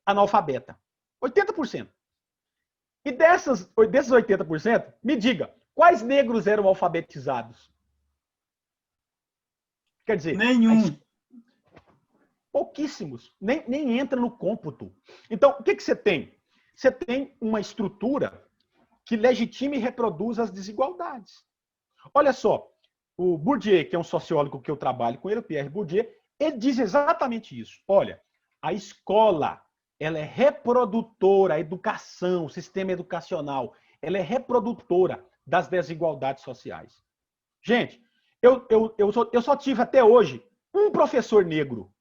analfabeta. 80%. E desses 80%, me diga, quais negros eram alfabetizados? Quer dizer, nenhum. Pouquíssimos, nem entra no cômputo. Então, o que você tem? Você tem uma estrutura que legitima e reproduz as desigualdades. Olha só, o Bourdieu, que é um sociólogo que eu trabalho com ele, o Pierre Bourdieu, ele diz exatamente isso. Olha, a escola, ela é reprodutora, a educação, o sistema educacional, ela é reprodutora das desigualdades sociais. Gente, eu só tive até hoje um professor negro.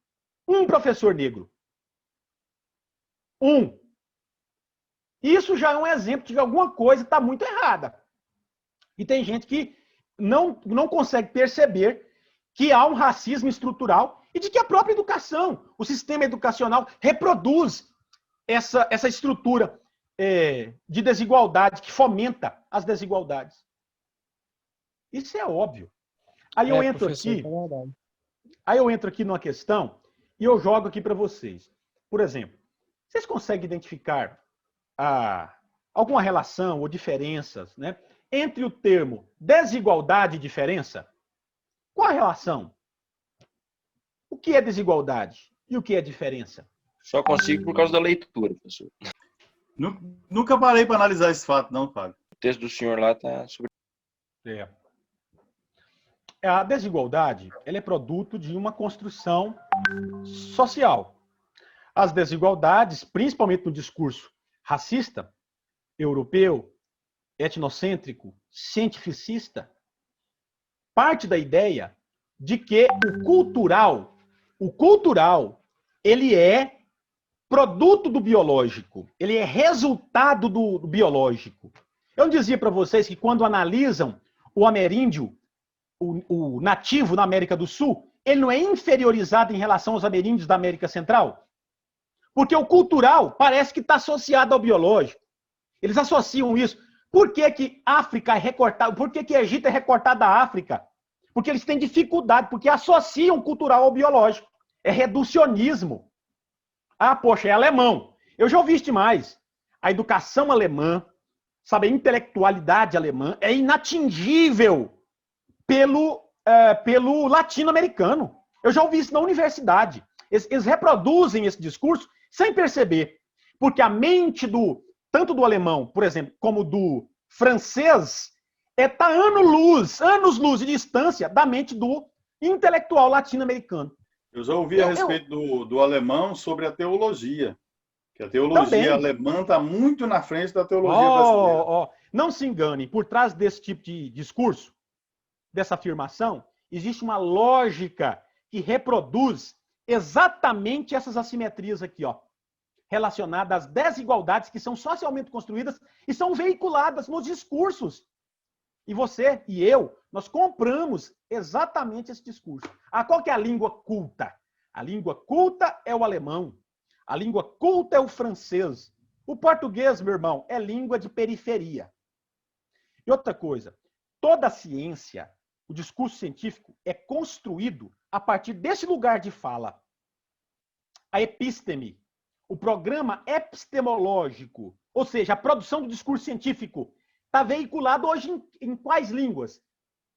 Um professor negro. Um. Isso já é um exemplo de que alguma coisa está muito errada. E tem gente que não consegue perceber que há um racismo estrutural e de que a própria educação, o sistema educacional, reproduz essa estrutura de desigualdade, que fomenta as desigualdades. Isso é óbvio. Aí eu entro aqui numa questão e eu jogo aqui para vocês. Por exemplo, vocês conseguem identificar alguma relação ou diferenças, né, entre o termo desigualdade e diferença? Qual a relação? O que é desigualdade e o que é diferença? Só consigo por causa da leitura, professor. Nunca parei para analisar esse fato, não, Fábio. O texto do senhor lá está sobre... A desigualdade, ela é produto de uma construção social. As desigualdades, principalmente no discurso racista, europeu, etnocêntrico, cientificista, parte da ideia de que o cultural, ele é produto do biológico, ele é resultado do biológico. Eu dizia para vocês que quando analisam o ameríndio, o nativo na América do Sul, ele não é inferiorizado em relação aos ameríndios da América Central? Porque o cultural parece que está associado ao biológico. Eles associam isso. Por que que África é recortada? Por que que Egito é recortado da África? Porque eles têm dificuldade, porque associam cultural ao biológico. É reducionismo. Ah, poxa, é alemão. Eu já ouvi isso demais. A educação alemã, sabe, a intelectualidade alemã é inatingível pelo latino-americano. Eu já ouvi isso na universidade. Eles reproduzem esse discurso sem perceber. Porque a mente tanto do alemão, por exemplo, como do francês, está anos-luz de distância da mente do intelectual latino-americano. Eu já ouvi a respeito do alemão sobre a teologia. Que a teologia alemã está muito na frente da teologia brasileira. Não se engane, por trás desse tipo de discurso, dessa afirmação, existe uma lógica que reproduz exatamente essas assimetrias aqui, ó, relacionadas às desigualdades que são socialmente construídas e são veiculadas nos discursos. E você e eu, nós compramos exatamente esse discurso. Qual que é a língua culta? A língua culta é o alemão. A língua culta é o francês. O português, meu irmão, é língua de periferia. E outra coisa, toda a ciência, o discurso científico é construído a partir desse lugar de fala. A epísteme, o programa epistemológico, ou seja, a produção do discurso científico, está veiculado hoje em quais línguas?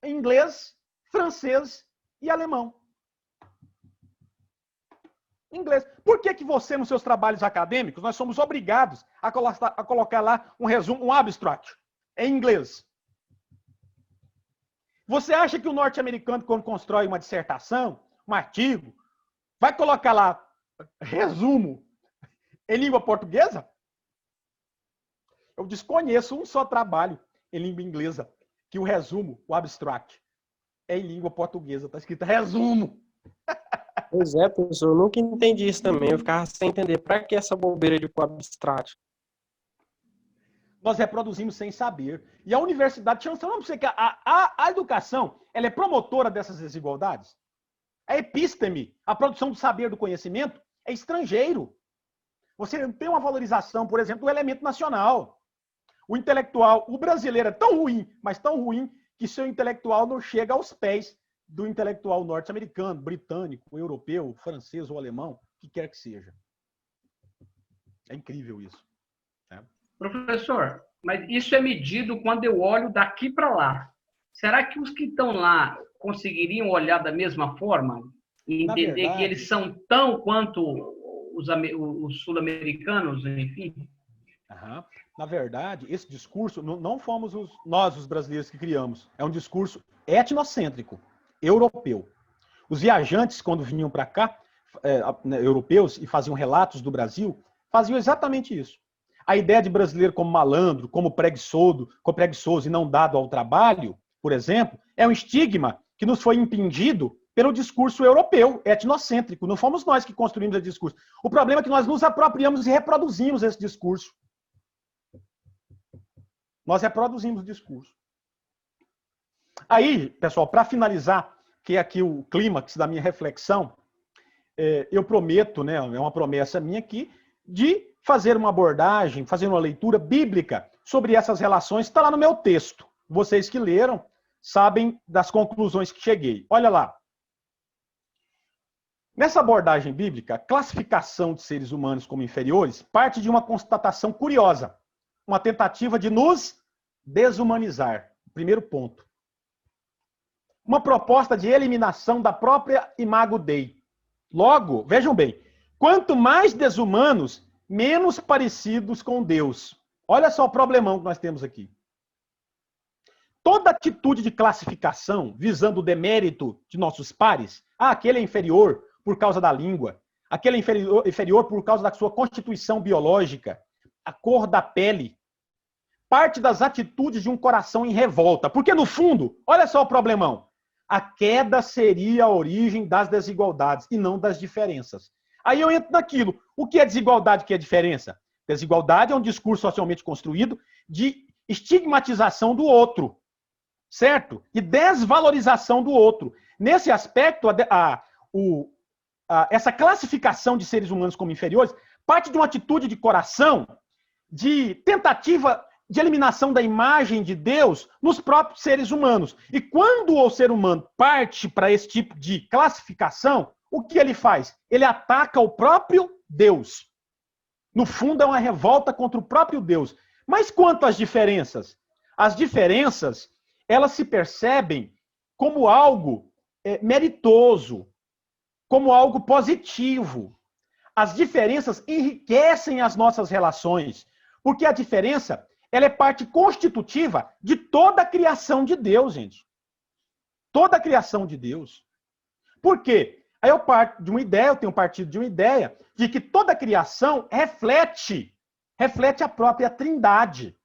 Em inglês, francês e alemão. Inglês. Por que você, nos seus trabalhos acadêmicos, nós somos obrigados a colocar lá um resumo, um abstract, em inglês? Você acha que o norte-americano, quando constrói uma dissertação, um artigo, vai colocar lá resumo em língua portuguesa? Eu desconheço um só trabalho em língua inglesa que o resumo, o abstract, é em língua portuguesa. Está escrito resumo. Pois é, professor, eu nunca entendi isso também. Eu ficava sem entender. Para que essa bobeira de abstract? Nós reproduzimos sem saber. E a universidade, deixa eu falar para você que a educação, ela é promotora dessas desigualdades. A epísteme, a produção do saber, do conhecimento, é estrangeiro. Você tem uma valorização, por exemplo, do elemento nacional. O intelectual, o brasileiro é tão ruim, mas tão ruim, que seu intelectual não chega aos pés do intelectual norte-americano, britânico, europeu, francês ou alemão, o que quer que seja. É incrível isso. Né? Professor, mas isso é medido quando eu olho daqui para lá. Será que os que estão lá conseguiriam olhar da mesma forma e entender que eles são tão quanto os sul-americanos, enfim? Na verdade, esse discurso não fomos nós, os brasileiros, que criamos. É um discurso etnocêntrico, europeu. Os viajantes, quando vinham para cá, europeus, e faziam relatos do Brasil, faziam exatamente isso. A ideia de brasileiro como malandro, como preguiçoso e não dado ao trabalho, por exemplo, é um estigma que nos foi impingido pelo discurso europeu, etnocêntrico. Não fomos nós que construímos esse discurso. O problema é que nós nos apropriamos e reproduzimos esse discurso. Nós reproduzimos o discurso. Aí, pessoal, para finalizar, que é aqui o clímax da minha reflexão, eu prometo, né, é uma promessa minha aqui, de fazer uma abordagem, fazer uma leitura bíblica sobre essas relações. Está lá no meu texto. Vocês que leram sabem das conclusões que cheguei. Olha lá. Nessa abordagem bíblica, a classificação de seres humanos como inferiores parte de uma constatação curiosa, uma tentativa de nos desumanizar. Primeiro ponto. Uma proposta de eliminação da própria imago Dei. Logo, vejam bem, quanto mais desumanos, menos parecidos com Deus. Olha só o problemão que nós temos aqui. Toda atitude de classificação visando o demérito de nossos pares, aquele é inferior por causa da língua, aquele é inferior por causa da sua constituição biológica, a cor da pele, parte das atitudes de um coração em revolta. Porque, no fundo, olha só o problemão, a queda seria a origem das desigualdades e não das diferenças. Aí eu entro naquilo. O que é desigualdade, o que é diferença? Desigualdade é um discurso socialmente construído de estigmatização do outro, certo? E desvalorização do outro. Nesse aspecto, essa classificação de seres humanos como inferiores parte de uma atitude de coração, de tentativa de eliminação da imagem de Deus nos próprios seres humanos. E quando o ser humano parte para esse tipo de classificação, o que ele faz? Ele ataca o próprio Deus. No fundo, é uma revolta contra o próprio Deus. Mas quanto às diferenças? As diferenças, elas se percebem como algo meritoso, como algo positivo. As diferenças enriquecem as nossas relações, porque a diferença, ela é parte constitutiva de toda a criação de Deus, gente. Toda a criação de Deus. Por quê? Aí eu parto de uma ideia, eu tenho partido de uma ideia, de que toda a criação reflete a própria Trindade,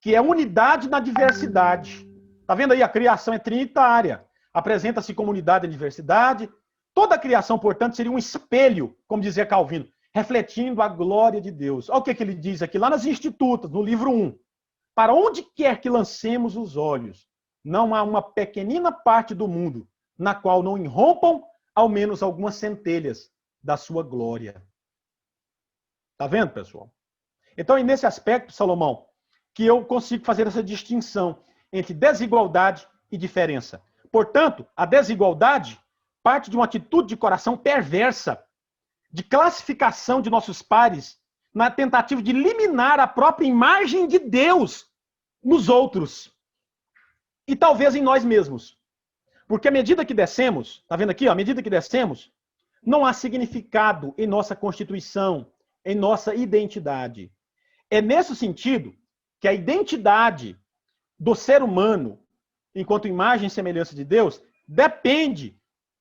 que é unidade na diversidade. Tá vendo aí? A criação é trinitária. Apresenta-se como unidade na diversidade. Toda a criação, portanto, seria um espelho, como dizia Calvino, refletindo a glória de Deus. Olha o que ele diz aqui, lá nas Institutas, no livro 1. Para onde quer que lancemos os olhos, não há uma pequenina parte do mundo na qual não irrompam ao menos algumas centelhas da sua glória. Tá vendo, pessoal? Então, é nesse aspecto, Salomão, que eu consigo fazer essa distinção entre desigualdade e diferença. Portanto, a desigualdade parte de uma atitude de coração perversa, de classificação de nossos pares, na tentativa de eliminar a própria imagem de Deus nos outros. E talvez em nós mesmos. Porque à medida que descemos, tá vendo aqui, ó, à medida que descemos, não há significado em nossa constituição, em nossa identidade. É nesse sentido que a identidade do ser humano, enquanto imagem e semelhança de Deus, depende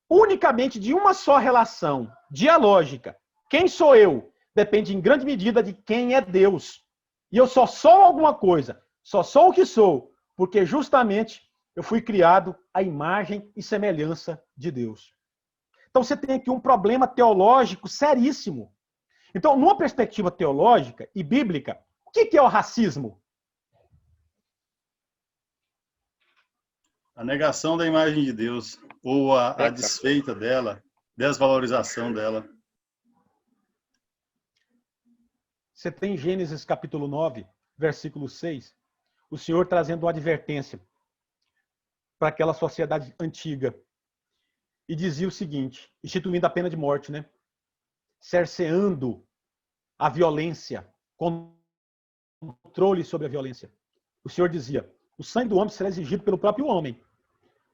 unicamente de uma só relação dialógica. Quem sou eu? Depende em grande medida de quem é Deus. E eu só sou alguma coisa, só sou o que sou, porque justamente eu fui criado à imagem e semelhança de Deus. Então você tem aqui um problema teológico seríssimo. Então, numa perspectiva teológica e bíblica, o que é o racismo? A negação da imagem de Deus, ou a desfeita dela, desvalorização dela. Você tem Gênesis capítulo 9, versículo 6, o Senhor trazendo uma advertência para aquela sociedade antiga. E dizia o seguinte, instituindo a pena de morte, né? Cerceando a violência, controle sobre a violência. O Senhor dizia, o sangue do homem será exigido pelo próprio homem.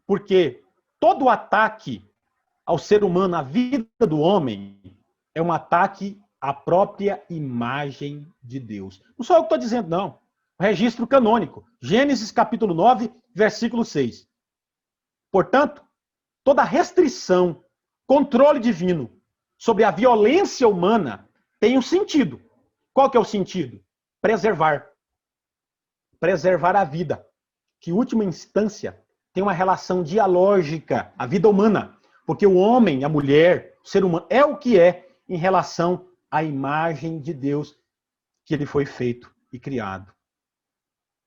Porque todo ataque ao ser humano, à vida do homem, é um ataque à própria imagem de Deus. Não sou eu que estou dizendo, não. O registro canônico. Gênesis capítulo 9, versículo 6. Portanto, toda restrição, controle divino sobre a violência humana tem um sentido. Qual que é o sentido? Preservar. Preservar a vida. Que, em última instância, tem uma relação dialógica, a vida humana. Porque o homem, a mulher, o ser humano, é o que é em relação à imagem de Deus que ele foi feito e criado.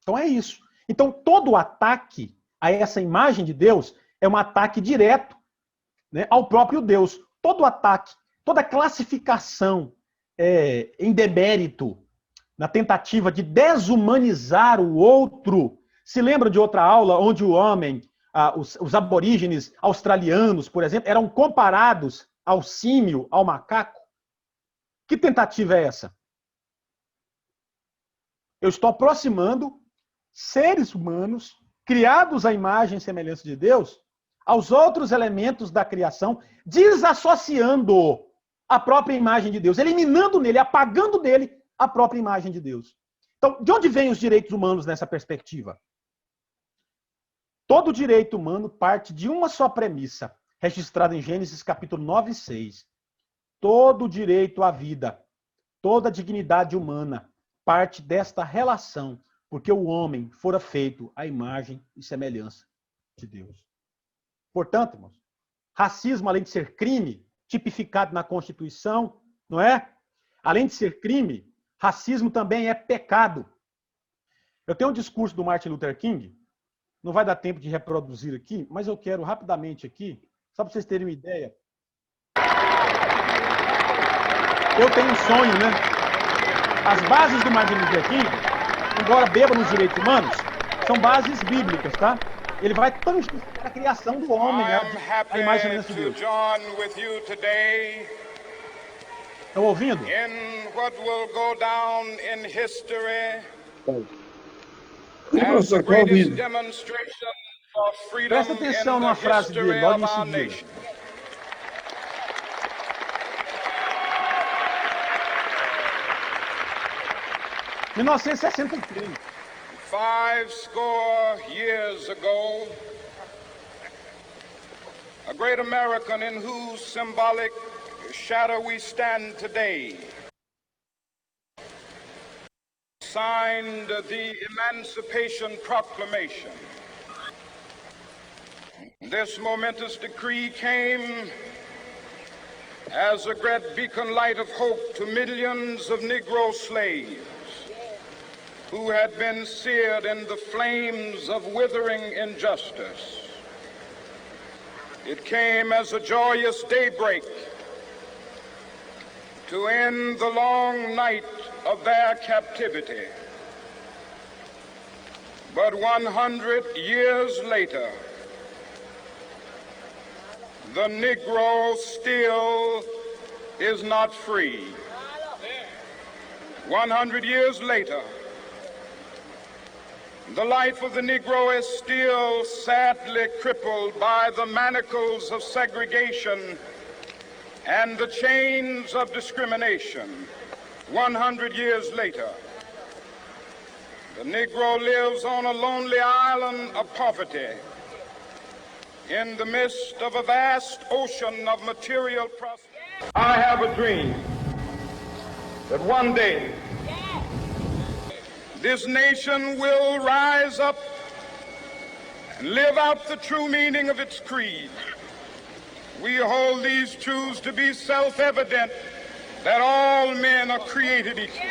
Então é isso. Então todo ataque a essa imagem de Deus é um ataque direto, né, ao próprio Deus. Todo ataque, toda classificação em demérito, na tentativa de desumanizar o outro. Se lembra de outra aula onde o homem, os aborígenes australianos, por exemplo, eram comparados ao símio, ao macaco? Que tentativa é essa? Eu estou aproximando seres humanos, criados à imagem e semelhança de Deus, aos outros elementos da criação, desassociando a própria imagem de Deus, eliminando nele, apagando dele a própria imagem de Deus. Então, de onde vêm os direitos humanos nessa perspectiva? Todo direito humano parte de uma só premissa, registrada em Gênesis capítulo 9 e 6. Todo direito à vida, toda dignidade humana parte desta relação, porque o homem fora feito à imagem e semelhança de Deus. Portanto, irmãos, racismo, além de ser crime, tipificado na Constituição, não é? Além de ser crime, racismo também é pecado. Eu tenho um discurso do Martin Luther King, não vai dar tempo de reproduzir aqui, mas eu quero rapidamente aqui, só para vocês terem uma ideia. Eu tenho um sonho, né? As bases do Martin Luther King embora beba nos direitos humanos, são bases bíblicas, tá? Ele vai tangificar a criação do homem, a imagem e semelhança de Deus. Estão ouvindo? Professor, estou ouvindo. Presta atenção numa frase dele, logo em seguida. Em 1963. 50 years ago, a great American in whose symbolic shadow we stand today signed the Emancipation Proclamation. This momentous decree came as a great beacon light of hope to millions of Negro slaves who had been seared in the flames of withering injustice. It came as a joyous daybreak to end the long night of their captivity. But 100 years later, the Negro still is not free. 100 years later, the life of the Negro is still sadly crippled by the manacles of segregation and the chains of discrimination. 100 years later, the Negro lives on a lonely island of poverty in the midst of a vast ocean of material prosperity. I have a dream that one day this nation will rise up and live out the true meaning of its creed. We hold these truths to be self-evident that all men are created equal.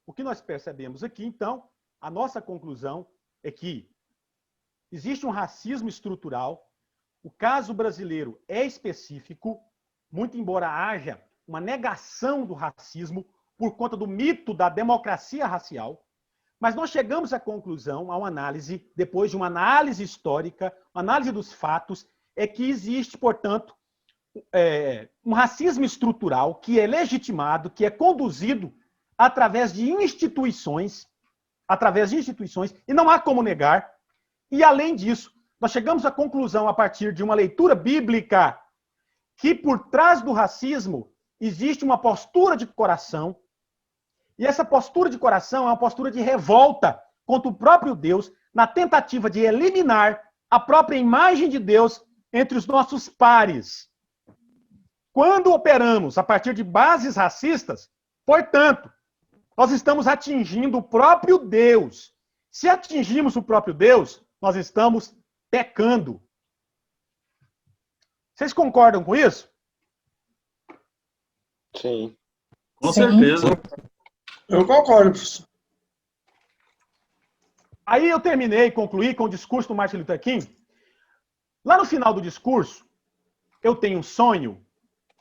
O que nós percebemos aqui, então, a nossa conclusão é que existe um racismo estrutural, o caso brasileiro é específico, muito embora haja uma negação do racismo por conta do mito da democracia racial, mas nós chegamos à conclusão, a uma análise, depois de uma análise histórica, uma análise dos fatos, é que existe, portanto, um racismo estrutural que é legitimado, que é conduzido através de instituições, e não há como negar. E, além disso, nós chegamos à conclusão, a partir de uma leitura bíblica, que por trás do racismo existe uma postura de coração, e essa postura de coração é uma postura de revolta contra o próprio Deus, na tentativa de eliminar a própria imagem de Deus entre os nossos pares. Quando operamos a partir de bases racistas, portanto, nós estamos atingindo o próprio Deus. Se atingimos o próprio Deus, nós estamos pecando. Vocês concordam com isso? Sim. Com certeza. Eu concordo, professor. Aí eu concluí com o discurso do Martin Luther King. Lá no final do discurso, eu tenho um sonho.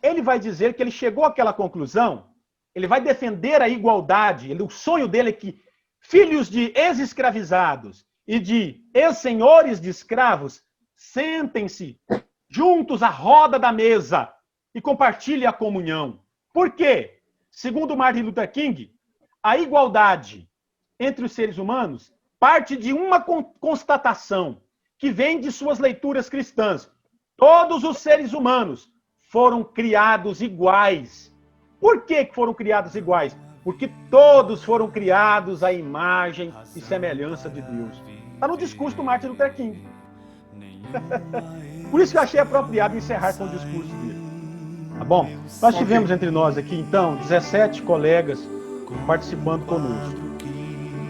Ele vai dizer que ele chegou àquela conclusão, ele vai defender a igualdade. O sonho dele é que filhos de ex-escravizados e de ex-senhores de escravos sentem-se juntos à roda da mesa e compartilhem a comunhão. Por quê? Segundo Martin Luther King, a igualdade entre os seres humanos parte de uma constatação que vem de suas leituras cristãs. Todos os seres humanos foram criados iguais. Por que foram criados iguais? Porque todos foram criados à imagem e semelhança de Deus. Está no discurso do Martin Luther King. Por isso que eu achei apropriado encerrar com o discurso dele. Tá bom? Nós tivemos entre nós aqui, então, 17 colegas participando conosco.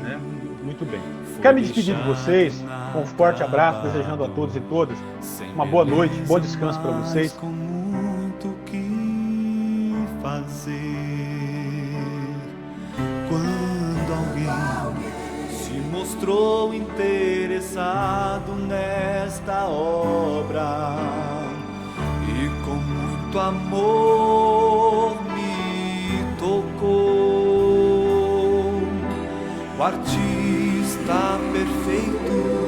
Né? Muito bem. Quero me despedir de vocês com um forte abraço, desejando a todos e todas uma boa noite, bom descanso para vocês. Com muito que fazer quando alguém se mostrou interessado nesta obra e com muito amor me tocou. o artista perfeito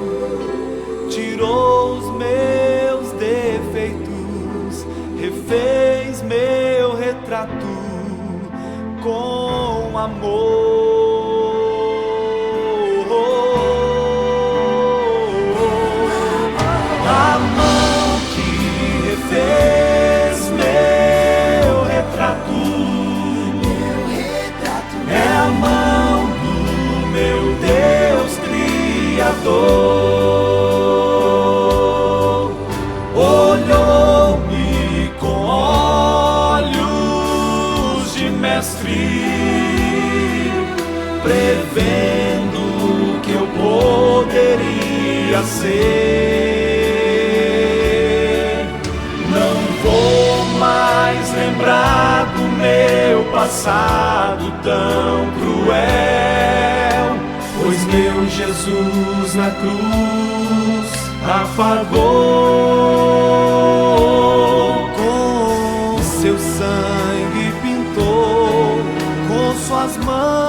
tirou os meus defeitos, refez meu retrato com amor. A mão que refez meu retrato é a mão do meu Deus Criador. Olhou-me com olhos de mestre, prevendo que eu poderia ser. Não vou mais lembrar do meu passado tão cruel, pois meu Jesus na cruz apagou. Com seu sangue pintou, com suas mãos